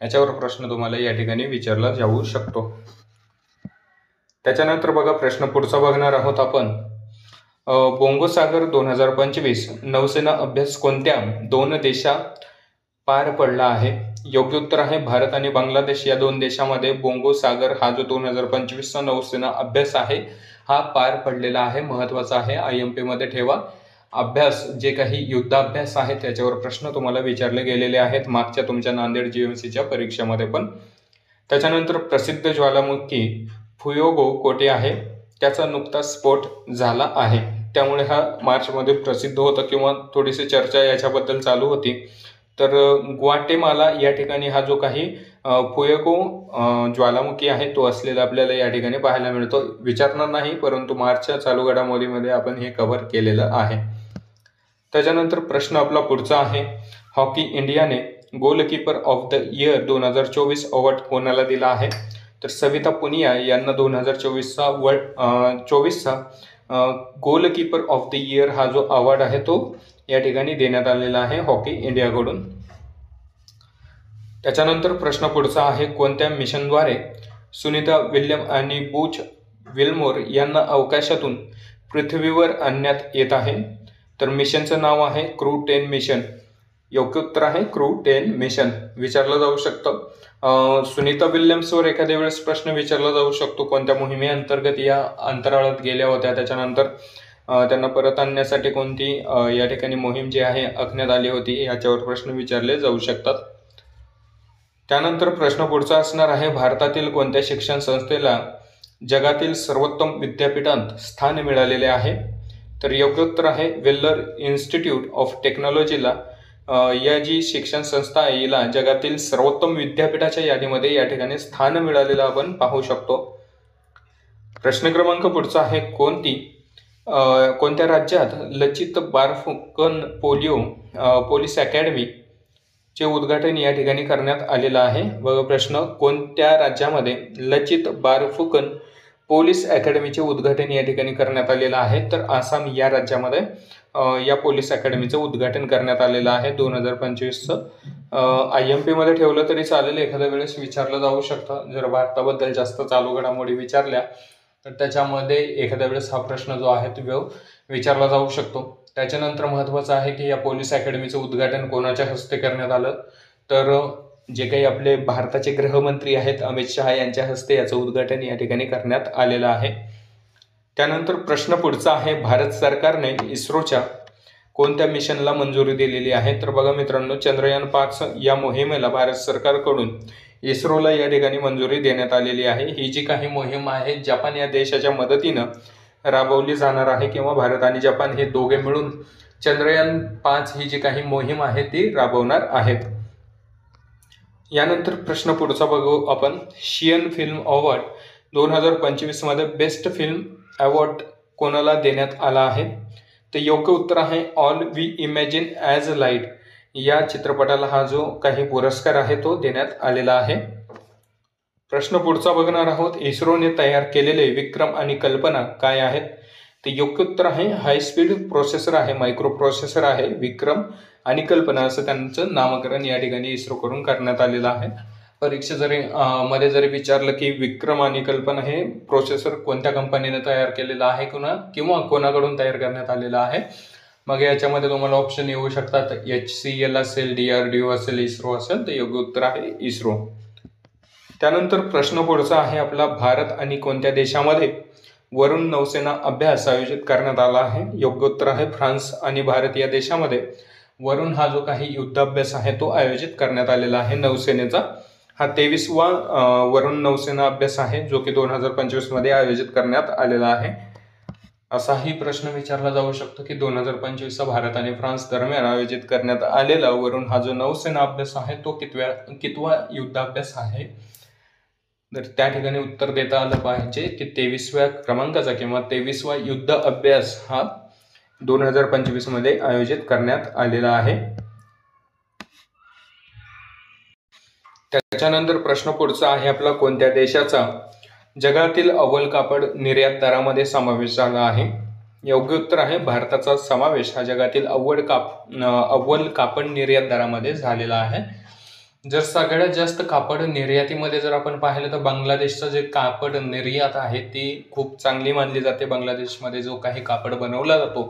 याच्यावर प्रश्न तुम्हाला या ठिकाणी विचारला जाऊ शकतो. त्याच्यानंतर बघा प्रश्न पुढचा बघणार आहोत आपण. बोंगो सागर 2025 नौसेना अभ्यास कोणत्या 2 देशात पार पडला आहे? योग्य उत्तर आहे भारत आणि बांगलादेश या 2 देशामध्ये बोंगो सागर हा जो 2025चा नौसेना अभ्यास आहे हा पार पडलेला आहे. महत्त्वाचा आहे, IMP मध्ये ठेवा. अभ्यास जे काही युद्धाभ्यास आहे त्याच्यावर प्रश्न तुम्हाला विचारले गेलेले आहेत मागच्या तुमच्या नांदेड GMCच्या परीक्षेमध्ये पण. त्याच्यानंतर प्रसिद्ध ज्वालामुखी फुयोगो कोठे आहे? त्याचा नुकताच स्फोट झाला आहे, त्यामुळे हा मार्चमध्ये प्रसिद्ध होता किंवा थोडीशी चर्चा याच्याबद्दल चालू होती. तर ग्वाटेमाला या ठिकाणी हा जो काही फुयोगो ज्वालामुखी आहे तो असलेला आपल्याला या ठिकाणी पाहायला मिळतो. विचारणार नाही, परंतु मार्चच्या चालू घडामोडीमध्ये आपण हे कव्हर केलेलं आहे. त्याच्यानंतर प्रश्न आपला पुढचा आहे. हॉकी इंडियाने goalkeeper of the year 2024 award कोणाला दिला आहे? तर सविता पुनिया यांना 2024चा गोलकीपर ऑफ द इयर हा जो अवॉर्ड आहे तो या ठिकाणी देण्यात आलेला आहे हॉकी इंडियाकडून. त्याच्यानंतर प्रश्न पुढचा आहे. कोणत्या मिशनद्वारे सुनीता विल्यम आणि बुच विल्मोर यांना अवकाशातून पृथ्वीवर आणण्यात येत आहे? तर मिशनचं नाव आहे क्रू 10 मिशन. योग्य उत्तर आहे क्रू 10 मिशन. विचारलं जाऊ शकतं. सुनीता विल्यम्सवर एखाद्या वेळेस प्रश्न विचारला जाऊ शकतो, कोणत्या मोहिमेअंतर्गत या अंतराळात गेल्या होत्या, त्याच्यानंतर त्यांना परत आणण्यासाठी कोणती या ठिकाणी मोहीम जी आहे आखण्यात आली होती याच्यावर प्रश्न विचारले जाऊ शकतात. त्यानंतर प्रश्न पुढचा असणार आहे. भारतातील कोणत्या शिक्षण संस्थेला जगातील सर्वोत्तम विद्यापीठात स्थान मिळालेले आहे? तर योग्य उत्तर आहे वेल्लर इन्स्टिट्यूट ऑफ टेक्नॉलॉजीला या जी शिक्षण संस्था आहे हिला जगातील सर्वोत्तम विद्यापीठाच्या यादीमध्ये या ठिकाणी स्थान मिळालेलं आपण पाहू शकतो. प्रश्न क्रमांक पुढचा आहे. कोणत्या राज्यात लचित बारफुकन पोलीस अकॅडमी चे उद्घाटन या ठिकाणी करण्यात आलेलं आहे? बघा प्रश्न, कोणत्या राज्यामध्ये लचित बारफुकन पोलीस अकॅडमीचे उद्घाटन या ठिकाणी करण्यात आलेलं आहे? तर आसाम या राज्यामध्ये या पोलीस अकॅडमीचं उद्घाटन करण्यात आलेलं आहे 2025चं. IMP मध्ये ठेवलं तरी चालेल, एखाद्या वेळेस विचारलं जाऊ शकतं. जर भारताबद्दल जास्त चालू घडामोडी विचारल्या तर त्याच्यामध्ये एखाद्या वेळेस हा प्रश्न जो आहे तो विचारला जाऊ शकतो. त्याच्यानंतर महत्त्वाचं आहे की या पोलीस अकॅडमीचं उद्घाटन कोणाच्या हस्ते करण्यात आलं? तर जे काही आपले भारताचे गृहमंत्री आहेत अमित शहा यांच्या हस्ते याचं उद्घाटन या ठिकाणी करण्यात आलेलं आहे. त्यानंतर प्रश्न पुढचा आहे. भारत सरकारने इस्रोच्या कोणत्या मिशनला मंजुरी दिलेली आहे? तर बघा मित्रांनो, चंद्रयान 5 या मोहिमेला भारत सरकारकडून इस्रोला या ठिकाणी मंजुरी देण्यात आलेली आहे. ही जी काही मोहीम आहे जपान या देशाच्या मदतीनं राबवली जाणार आहे किंवा भारत आणि जपान हे दोघे मिळून चंद्रयान 5 ही जी काही मोहीम आहे ती राबवणार आहेत. यानंतर प्रश्न पुढचा बघू आपण. शियन फिल्म अवॉर्ड 2025 मध्ये बेस्ट फिल्म अवॉर्ड कोणाला देण्यात आला आहे? तर योग्य उत्तर आहे all we imagine as light या चित्रपटाला हा जो काही पुरस्कार आहे तो देण्यात आलेला आहे. प्रश्न पुढचा बघणार आहोत. इस्रोने तयार केलेले विक्रम आणि कल्पना काय आहेत? ते योग्य उत्तर आहे हाय स्पीड प्रोसेसर आहे, मायक्रो प्रोसेसर आहे. विक्रम आणि कल्पना असं त्यांचं नामकरण या ठिकाणी इस्रोकडून करण्यात आलेलं आहे. परीक्षा मध्ये जरी विचारलं की विक्रम आणि कल्पना हे प्रोसेसर कोणत्या कंपनीने तयार केलेलं आहे किंवा कोणाकडून तयार करण्यात आलेलं आहे, मग याच्यामध्ये तुम्हाला ऑप्शन येऊ शकतात. HCL असेल, DRDO असेल, इस्रो असेल. तर योग्य उत्तर आहे इस्रो. त्यानंतर प्रश्न पुढचा आहे आपला, भारत आणि कोणत्या देशामध्ये वरुण नौसेना अभ्यास आयोजित करण्यात आला आहे? योग्य उत्तर आहे फ्रान्स आणि भारत या देशामध्ये वरुण हा जो काही युद्धाभ्यास आहे तो आयोजित करण्यात आलेला आहे नौसेनेचा. हा 23वा वरुण नौसेना अभ्यास आहे जो की 2025 मध्ये आयोजित करण्यात आलेला आहे. असाही प्रश्न विचारला जाऊ शकतो की 2025 भारत आणि फ्रान्स दरम्यान आयोजित करण्यात आलेला वरुण हा जो नौसेना अभ्यास आहे तो कितवा युद्धाभ्यास आहे? तर त्या ठिकाणी उत्तर देता आलं पाहिजे की 23व्या क्रमांकाचा किंवा 23वा युद्ध अभ्यास हा 2025 मध्ये आयोजित करण्यात आलेला आहे. त्याच्यानंतर प्रश्न पुढचा आहे आपला, कोणत्या देशाचा जगातील अव्वल कापड निर्यातदारामध्ये समावेश झाला आहे? योग्य उत्तर आहे भारताचा समावेश हा जगातील अव्वल कापड निर्यातदारामध्ये झालेला आहे. जर सगळ्यात जास्त कापड निर्यातीमध्ये जर आपण पाहिलं तर बांगलादेशचं जे कापड निर्यात आहे ती खूप चांगली मानली जाते. बांगलादेशमध्ये जो काही कापड बनवला जातो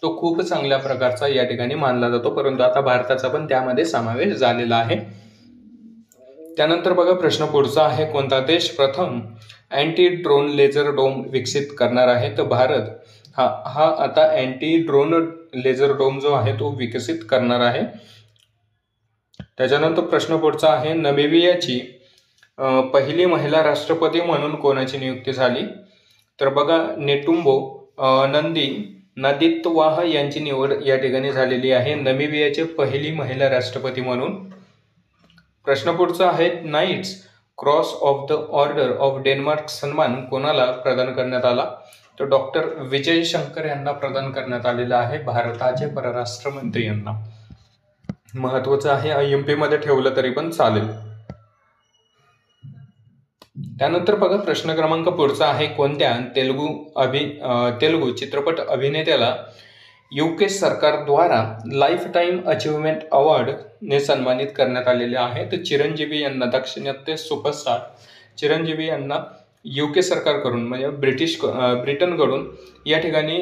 तो खूप चांगल्या प्रकारचा या ठिकाणी मानला जातो, परंतु आता भारताचा पण त्यामध्ये समावेश झालेला आहे. त्यानंतर बघा प्रश्न पुढचा आहे, कोणता देश प्रथम अँटी ड्रोन लेझर डोम विकसित करणार आहे? तर भारत हा आता अँटी ड्रोन लेझर डोम जो आहे तो विकसित करणार आहे. त्याच्यानंतर प्रश्न पुढचा आहे, नमिबियाची पहिली महिला राष्ट्रपती म्हणून कोणाची नियुक्ती झाली? तर बघा नेटुम्बो नंदी नादितवाह यांची निवड या ठिकाणी झालेली आहे नमिबियाचे पहिली महिला राष्ट्रपती म्हणून. प्रश्न पुढचा आहे, nights cross of the order of Denmark सन्मान कोणाला प्रदान करण्यात आला? तर डॉक्टर विजय शंकर यांना प्रदान करण्यात आलेला आहे, भारताचे परराष्ट्र मंत्री यांना. महत्वाचं आहे, IMP मध्ये ठेवलं तरी पण चालेल. त्यानंतर बघा प्रश्न क्रमांक पुढचा आहे, कोणत्या तेलुगू चित्रपट अभिनेत्याला UK सरकारद्वारा लाईफ टाईम अचीवमेंट अवॉर्ड ने सन्मानित करण्यात आलेले आहे? तर चिरंजीवी यांना, दाक्षिणात्य सुपरस्टार चिरंजीवी यांना UK सरकारकडून म्हणजे ब्रिटनकडून या ठिकाणी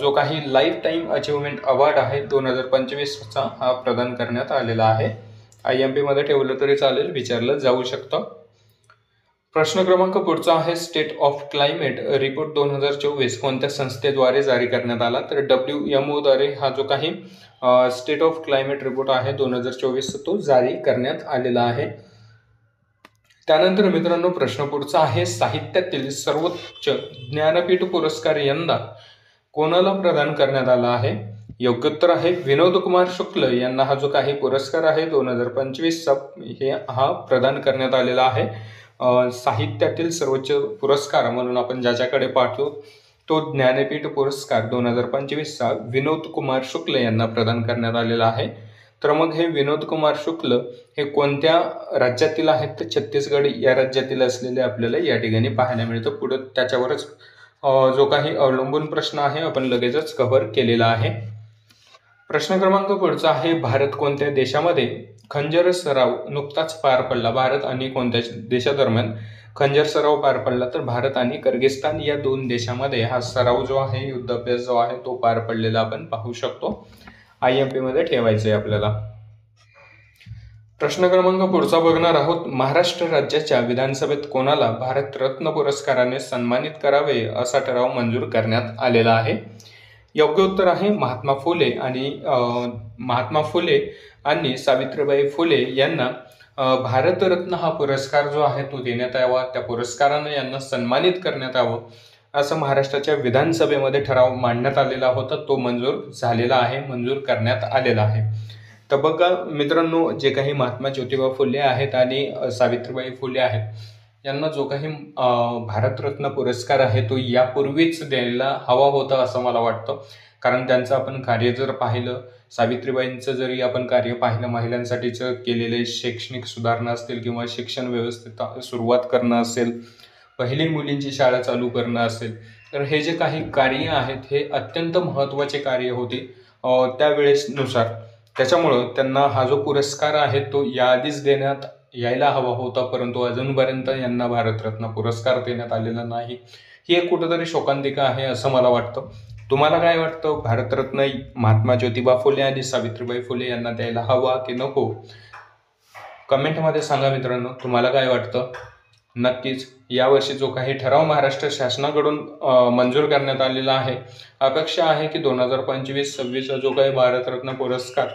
जो काही लाईफ टाईम अचीवमेंट अवॉर्ड आहे 2025चा हा प्रदान करण्यात आलेला आहे. IMP मध्ये ठेवलं तरी चालेल, विचारलं जाऊ शकतं. प्रश्न क्रमांक पुढचा आहे, स्टेट ऑफ क्लायमेट रिपोर्ट 2024 कोणत्या संस्थेद्वारे जारी करण्यात आला? तर WMO द्वारे हा जो काही स्टेट ऑफ क्लायमेट रिपोर्ट आहे 2024 तो जारी करण्यात आलेला आहे. त्यानंतर मित्रांनो प्रश्न पुढचा आहे, साहित्यातील सर्वोच्च ज्ञानपीठ पुरस्कार यंदा कोणाला प्रदान करण्यात आला आहे? योग्य उत्तर आहे विनोद कुमार शुक्ल यांना हा जो काही पुरस्कार आहे 2025चा हा प्रदान करण्यात आलेला आहे. साहित्यातील सर्वोच्च पुरस्कार म्हणून आपण ज्याच्याकडे पाहतो तो ज्ञानपीठ पुरस्कार 2025चा विनोद कुमार शुक्ल यांना प्रदान करण्यात आलेला आहे. तर मग हे विनोद कुमार शुक्ल हे कोणत्या राज्यातील आहेत? तर छत्तीसगड या राज्यातील असलेले आपल्याला या ठिकाणी पाहायला मिळतं. पुढे त्याच्यावरच जो काही अवलंबून प्रश्न आहे आपण लगेचच कव्हर केलेला आहे. प्रश्न क्रमांक पुढचा आहे, भारत कोणत्या देशामध्ये खंजर सराव नुकताच पार पडला? भारत आणि कोणत्या देशादरम्यान खंजर सराव पार पडला? तर भारत आणि किर्गिस्तान या दोन देशामध्ये हा सराव जो आहे, युद्धाभ्यास जो आहे तो पार पडलेला आपण पाहू शकतो. IMP मध्ये ठेवायचं आहे आपल्याला. प्रश्न क्रमांक पुढचा बघणार आहोत, महाराष्ट्र राज्याच्या विधानसभेत कोणाला भारतरत्न पुरस्काराने सन्मानित करावे असा ठराव मंजूर करण्यात आलेला आहे? योग्य उत्तर आहे महात्मा फुले आणि सावित्रीबाई फुले यांना भारतरत्न हा पुरस्कार जो आहे तो देण्यात यावा, त्या पुरस्काराने यांना सन्मानित करण्यात यावं असं महाराष्ट्राच्या विधानसभेमध्ये ठराव मांडण्यात आलेला होता. तो मंजूर झालेला आहे, मंजूर करण्यात आलेला आहे. तर बघा मित्रांनो, जे काही महात्मा ज्योतिबा फुले आहेत आणि सावित्रीबाई फुले आहेत यांना जो काही भारतरत्न पुरस्कार आहे तो यापूर्वीच द्यायला हवा होता असं मला वाटतं. कारण त्यांचं आपण कार्य जर पाहिलं, सावित्रीबाईंचं जरी आपण कार्य पाहिलं, महिलांसाठीचं केलेले शैक्षणिक सुधारणा असतील किंवा शिक्षण व्यवस्थेत सुरुवात करणं असेल, पहिली मुलींची शाळा चालू करणं असेल, तर हे जे काही कार्य आहेत हे अत्यंत महत्त्वाचे कार्य होते त्यावेळेसनुसार. त्याच्यामुळं त्यांना हा जो पुरस्कार आहे तो याआधीच देण्यात यायला हवा होता, परंतु अजूनपर्यंत यांना भारतरत्न पुरस्कार देण्यात आलेला नाही. ही एक कुठेतरी शोकांतिका आहे असं मला वाटतं. तुम्हाला काय वाटतं, भारतरत्न महात्मा ज्योतिबा फुले आणि सावित्रीबाई फुले यांना द्यायला हवा की नको? कमेंटमध्ये सांगा मित्रांनो, तुम्हाला काय वाटतं. नक्कीच यावर्षी जो काही ठराव महाराष्ट्र शासनाकडून मंजूर करण्यात आलेला आहे, अपेक्षा आहे की 2025-26 जो काही भारतरत्न पुरस्कार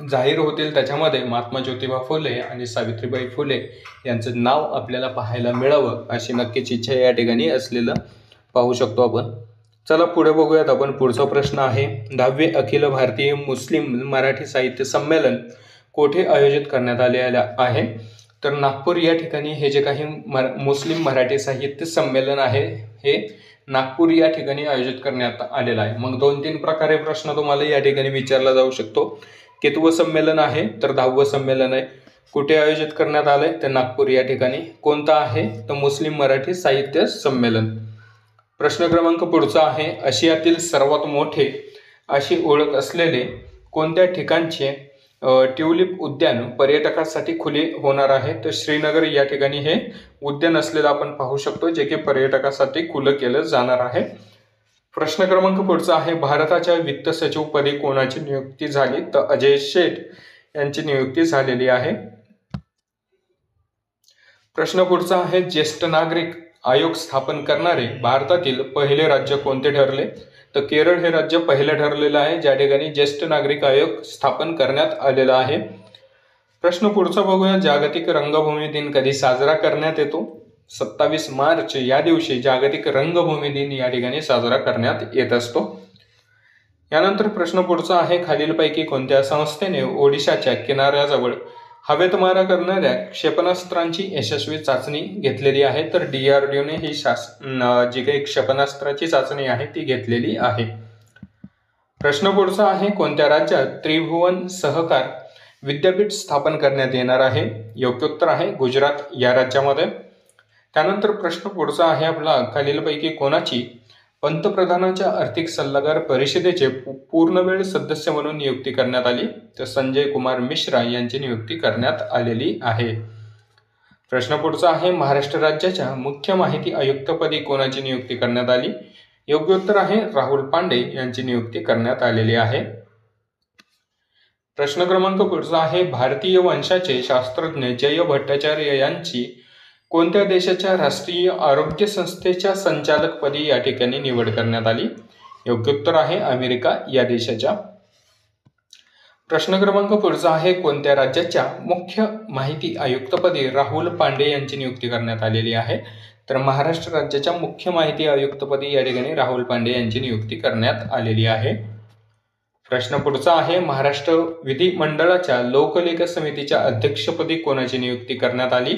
जाहीर होतील त्याच्यामध्ये महात्मा ज्योतिबा फुले आणि सावित्रीबाई फुले यांचं नाव आपल्याला पाहायला मिळावं अशी नक्कीच इच्छा या ठिकाणी असलेलं पाहू शकतो आपण. चला पुढे बघूयात आपण. पुढचा प्रश्न आहे, 10वे अखिल भारतीय मुस्लिम मराठी साहित्य संमेलन कोठे आयोजित करण्यात आले आहे. तर नागपूर या ठिकाणी हे जे काही मुस्लिम मराठी साहित्य संमेलन आहे हे नागपूर या ठिकाणी आयोजित करण्यात आलेलं आहे. मग 2-3 प्रकारे प्रश्न तुम्हाला या ठिकाणी विचारला जाऊ शकतो. कितवं संमेलन आहे, तर 10वं संमेलन आहे. कुठे आयोजित करण्यात आलंय, तर नागपूर या ठिकाणी. कोणतं आहे, तर मुस्लिम मराठी साहित्य संमेलन. प्रश्न क्रमांक पुढचा आहे, आशियातील सर्वात मोठे अशी ओळख असलेले कोणत्या ठिकाणचे ट्युलिप उद्यान पर्यटकांसाठी खुले होणार आहे. तर श्रीनगर या ठिकाणी हे उद्यान असलेलं आपण पाहू शकतो, जे की पर्यटकांसाठी खुलं केलं जाणार आहे. प्रश्न क्रमांक पुढचा आहे, भारताच्या वित्त सचिव पदी कोणाची नियुक्ती झाली. तर अजय शेठ यांची नियुक्ती झालेली आहे. प्रश्न पुढचा आहे, ज्येष्ठ नागरिक आयोग स्थापन करणारे भारतातील पहिले राज्य कोणते ठरले. तर केरळ हे राज्य पहिलं ठरलेलं आहे, ज्या ठिकाणी ज्येष्ठ नागरिक आयोग स्थापन करण्यात आलेला आहे. प्रश्न पुढचा बघूया, जागतिक रंगभूमी दिन कधी साजरा करण्यात येतो. 27 मार्च या दिवशी जागतिक रंगभूमी दिन या ठिकाणी साजरा करण्यात येत असतो. यानंतर प्रश्न पुढचा आहे, खालीलपैकी कोणत्या संस्थेने ओडिशाच्या किनाऱ्याजवळ हवेत मारा करणाऱ्या क्षेपणास्त्रांची यशस्वी चाचणी घेतलेली आहे. तर DRDOने ही जी काही क्षेपणास्त्राची चाचणी आहे ती घेतलेली आहे. प्रश्न पुढचा आहे, कोणत्या राज्यात त्रिभुवन सहकार विद्यापीठ स्थापन करण्यात येणार आहे. योग्य उत्तर आहे गुजरात या राज्यामध्ये. त्यानंतर प्रश्न पुढचा आहे आपला, खालीलपैकी कोणाची पंतप्रधानांच्या आर्थिक सल्लागार परिषदेचे पूर्णवेळ सदस्य म्हणून नियुक्ती करण्यात आली. तर संजय कुमार मिश्रा यांची नियुक्ती करण्यात आलेली आहे. प्रश्न पुढचा आहे, महाराष्ट्र राज्याच्या मुख्य माहिती आयुक्तपदी कोणाची नियुक्ती करण्यात आली. योग्य उत्तर आहे राहुल पांडे यांची नियुक्ती करण्यात आलेली आहे. प्रश्न क्रमांक पुढचा आहे, भारतीय वंशाचे शास्त्रज्ञ जय भट्टाचार्य यांची कोणत्या देशाच्या राष्ट्रीय आरोग्य संस्थेच्या संचालकपदी या ठिकाणी निवड करण्यात आली. योग्य उत्तर आहे अमेरिका या देशाच्या. प्रश्न क्रमांक पुढचा आहे, कोणत्या राज्याच्या मुख्य माहिती आयुक्तपदी राहुल पांडे यांची नियुक्ती करण्यात आलेली आहे. तर महाराष्ट्र राज्याच्या मुख्य माहिती आयुक्तपदी या ठिकाणी राहुल पांडे यांची नियुक्ती करण्यात आलेली आहे. प्रश्न पुढचा आहे, महाराष्ट्र विधिमंडळाच्या लोकलेखा समितीच्या अध्यक्षपदी कोणाची नियुक्ती करण्यात आली.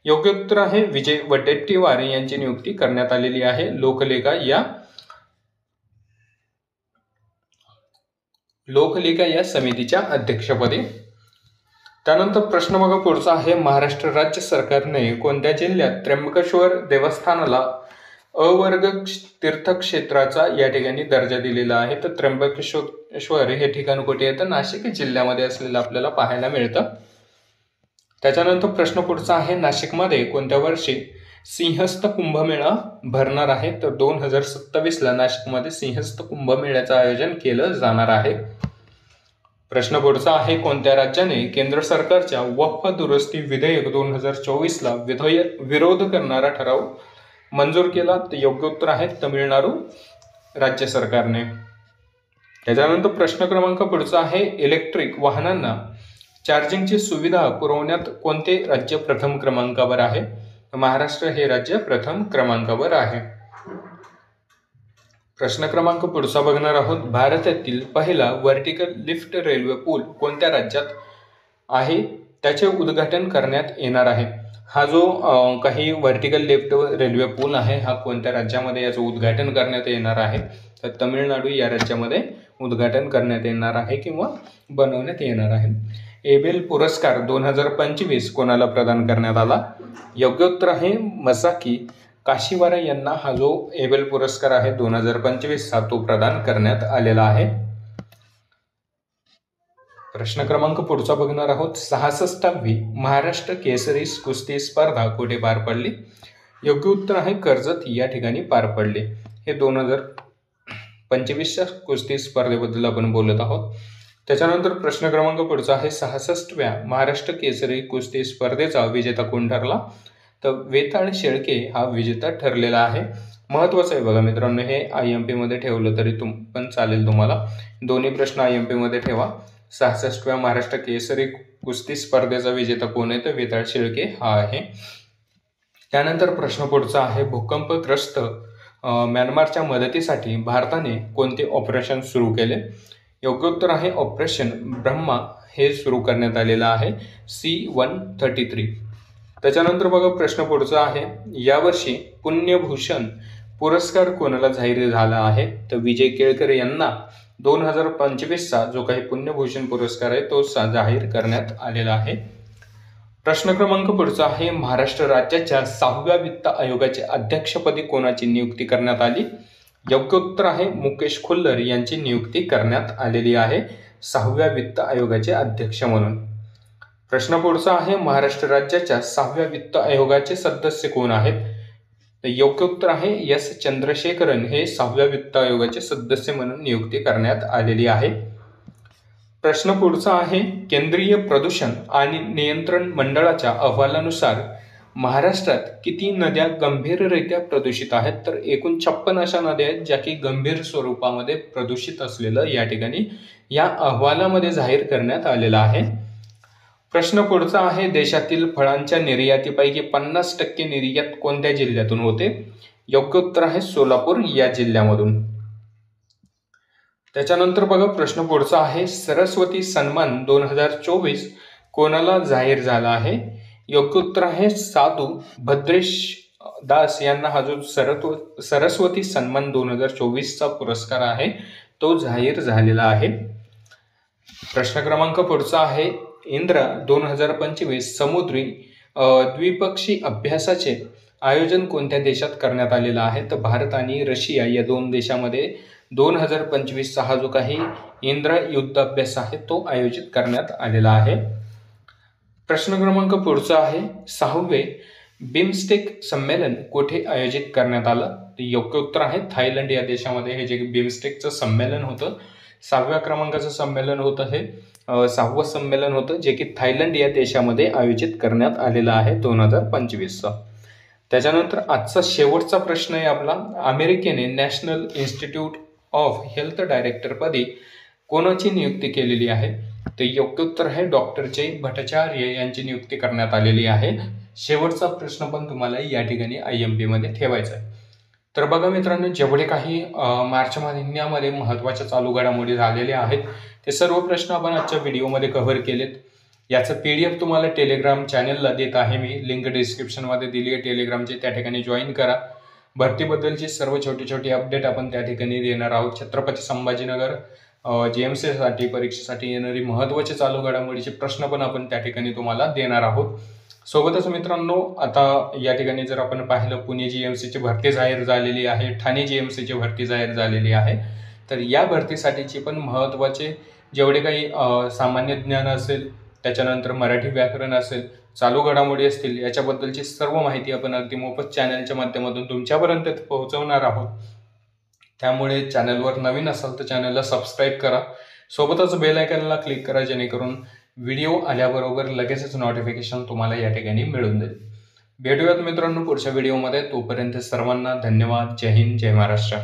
योग्य उत्तर आहे विजय वडेट्टीवार यांची नियुक्ती करण्यात आलेली आहे लोकलेखा या समितीच्या अध्यक्षपदी. त्यानंतर प्रश्न बघा पुढचा आहे, महाराष्ट्र राज्य सरकारने कोणत्या जिल्ह्यात त्र्यंबकेश्वर देवस्थानाला अवर्ग तीर्थक्षेत्राचा या ठिकाणी दर्जा दिलेला आहे. तर त्र्यंबकेश्वर हे ठिकाण कुठे येतं, नाशिक जिल्ह्यामध्ये असलेलं आपल्याला पाहायला मिळतं. त्याच्यानंतर प्रश्न पुढचा आहे, नाशिकमध्ये कोणत्या वर्षी सिंहस्थ कुंभमेळा भरणार आहे. तर 2027ला नाशिकमध्ये सिंहस्थ कुंभमेळ्याचं आयोजन केलं जाणार आहे. प्रश्न पुढचा आहे, कोणत्या राज्याने केंद्र सरकारच्या वक्फ दुरुस्ती विधेयक 2024ला विरोध करणारा ठराव मंजूर केला. तर योग्य उत्तर आहे तमिळनाडू राज्य सरकारने. त्याच्यानंतर प्रश्न क्रमांक पुढचा आहे, इलेक्ट्रिक वाहनांना चार्जिंगची सुविधा पुरवण्यात कोणते राज्य प्रथम क्रमांकावर आहे. महाराष्ट्र हे राज्य प्रथम क्रमांकावर आहे. प्रश्न क्रमांक पुढचा बघणार आहोत, भारतातील पहिला व्हर्टिकल लिफ्ट रेल्वे पूल कोणत्या राज्यात आहे, त्याचे उद्घाटन करण्यात येणार आहे. हा जो काही व्हर्टिकल लिफ्ट रेल्वे पूल आहे हा कोणत्या राज्यामध्ये याचं उद्घाटन करण्यात येणार आहे. तर तमिळनाडू या राज्यामध्ये उद्घाटन करण्यात येणार आहे किंवा बनवण्यात येणार आहे. एबेल पुरस्कार 2025 कोणाला प्रदान करण्यात आला. योग्य उत्तर आहे मसाकी काशीवारा यांना हा जो एबेल पुरस्कार आहे 2025 हा तो प्रदान करण्यात आलेला आहे. प्रश्न क्रमांक पुढचा बघणार आहोत, 66वी महाराष्ट्र केसरी कुस्ती स्पर्धा कुठे पार पडली. योग्य उत्तर आहे कर्जत या ठिकाणी पार पडले. हे 2025च्या कुस्ती स्पर्धेबद्दल आपण बोलत आहोत. त्याच्यानंतर प्रश्न क्रमांक पुढचा आहे 66व्या महाराष्ट्र केसरी कुस्ती स्पर्धेचा विजेता कोण ठरला? तर वेताळ शेळके हा विजेता ठरलेला आहे. महत्वाचं आहे बघा मित्रांनो, हे IMP मध्ये ठेवलं तरी पण चालेल तुम्हाला. दोन्ही प्रश्न IMP मध्ये ठेवा. 66व्या महाराष्ट्र केसरी कुस्ती स्पर्धेचा विजेता कोण आहे? तर वेताळ शेळके हा आहे. त्यानंतर प्रश्न पुढचा आहे भूकंपग्रस्त म्यानमारच्या मदतीसाठी भारताने कोणते ऑपरेशन सुरू केले? योग्य उत्तर आहे ऑपरेशन ब्रह्मा हे सुरू करण्यात आलेलं आहे C-133. त्याच्यानंतर बघा प्रश्न पुढचा आहे यावर्षी पुण्यभूषण पुरस्कार कोणाला जाहीर झाला आहे? तर विजय केळकर यांना 2025चा जो काही पुण्यभूषण पुरस्कार आहे तो जाहीर करण्यात आलेला आहे. प्रश्न क्रमांक पुढचा आहे महाराष्ट्र राज्याच्या 6व्या वित्त आयोगाचे अध्यक्षपदी कोणाची नियुक्ती करण्यात आली? योग्य उत्तर आहे मुकेश खुल्लर यांची नियुक्ती करण्यात आलेली आहे 6व्या वित्त आयोगाचे अध्यक्ष म्हणून. प्रश्न पुढचा आहे महाराष्ट्र राज्याच्या 6व्या वित्त आयोगाचे सदस्य कोण आहेत? तर योग्य उत्तर आहे S. चंद्रशेखरन हे 6व्या वित्त आयोगाचे सदस्य म्हणून नियुक्ती करण्यात आलेली आहे. प्रश्न पुढचा आहे केंद्रीय प्रदूषण आणि नियंत्रण मंडळाच्या अहवालानुसार महाराष्ट्रात किती नद्या गंभीररित्या प्रदूषित आहेत? तर एकूण 56 अशा नद्या आहेत ज्या की गंभीर स्वरूपामध्ये प्रदूषित असलेलं या ठिकाणी या अहवालामध्ये जाहीर करण्यात आलेलं आहे. प्रश्न पुढचा आहे देशातील फळांच्या निर्यातीपैकी 50% निर्यात कोणत्या जिल्ह्यातून होते? योग्य उत्तर आहे सोलापूर या जिल्ह्यामधून. त्याच्यानंतर बघा प्रश्न पुढचा आहे सरस्वती सन्मान 2024 कोणाला जाहीर झाला आहे? योग्य उत्तर आहे साधू भद्रेश दास यांना हा जो सरस्वती सन्मान 2024चा पुरस्कार आहे तो जाहीर झालेला आहे. प्रश्न क्रमांक पुढचा आहे इंद्रा 2025 समुद्री द्विपक्षी अभ्यासाचे आयोजन कोणत्या देशात करण्यात आलेलं आहे? तर भारत आणि रशिया या दोन देशामध्ये 2025चा हा जो काही इंद्रा युद्ध अभ्यास आहे तो आयोजित करण्यात आलेला आहे. प्रश्न क्रमांक पुढचा आहे 6वे बिमस्टेक संमेलन कुठे आयोजित करण्यात आलं? तर योग्य उत्तर आहे थायलंड या देशामध्ये हे जे बिमस्टेकचं संमेलन होतं 6व्या क्रमांकाचं संमेलन होतं हे 6वं संमेलन होतं जे की थायलंड या देशामध्ये आयोजित करण्यात आलेलं आहे 2025चं. त्याच्यानंतर आजचा शेवटचा प्रश्न आहे आपला अमेरिकेने नॅशनल इन्स्टिट्यूट ऑफ हेल्थ डायरेक्टरपदी कोणाची नियुक्ती केलेली आहे? तर योग्य उत्तर आहे डॉक्टर जय भट्टाचार्य यांची नियुक्ती करण्यात आलेली आहे. शेवटचा प्रश्न पण तुम्हाला या ठिकाणी IMP मध्ये ठेवायचा आहे. तर बघा मित्रांनो जेवढे काही मार्च महिन्यामध्ये महत्त्वाच्या चालू घडामोडी झालेल्या आहेत ते सर्व प्रश्न आपण आजच्या व्हिडिओमध्ये कव्हर केलेत. याचं PDF तुम्हाला टेलिग्राम चॅनलला देत आहे मी, लिंक डिस्क्रिप्शनमध्ये दिली आहे टेलिग्रामची, त्या ठिकाणी जॉईन करा. भरतीबद्दलची सर्व छोटी छोटी अपडेट आपण त्या ठिकाणी देणार आहोत. छत्रपती संभाजीनगर GMC परीक्षेसाठी येणारी महत्त्वाचे चालू घडामोडीचे प्रश्न पण आपण त्या ठिकाणी तुम्हाला देणार आहोत. सोबतच मित्रांनो आता या ठिकाणी जर आपण पाहिलं पुणे GMCची भरती जाहीर झालेली आहे, ठाणे GMCची भरती जाहीर झालेली आहे. तर या भरतीसाठीची पण महत्त्वाचे जेवढे काही सामान्य ज्ञान असेल, त्याच्यानंतर मराठी व्याकरण असेल, चालू घडामोडी असतील, याच्याबद्दलची सर्व माहिती आपण अगदी मोफत चॅनलच्या माध्यमातून तुमच्यापर्यंत पोहोचवणार आहोत. त्यामुळे चॅनलवर नवीन असाल तर चॅनलला सबस्क्राईब करा, सोबतच बेल आयकॉनला क्लिक करा जेणेकरून व्हिडिओ आल्याबरोबर लगेचच नोटिफिकेशन तुम्हाला या ठिकाणी मिळून जाईल. भेटूयात मित्रांनो पुढच्या व्हिडिओमध्ये. तोपर्यंत सर्वांना धन्यवाद. जय हिंद, जय महाराष्ट्र.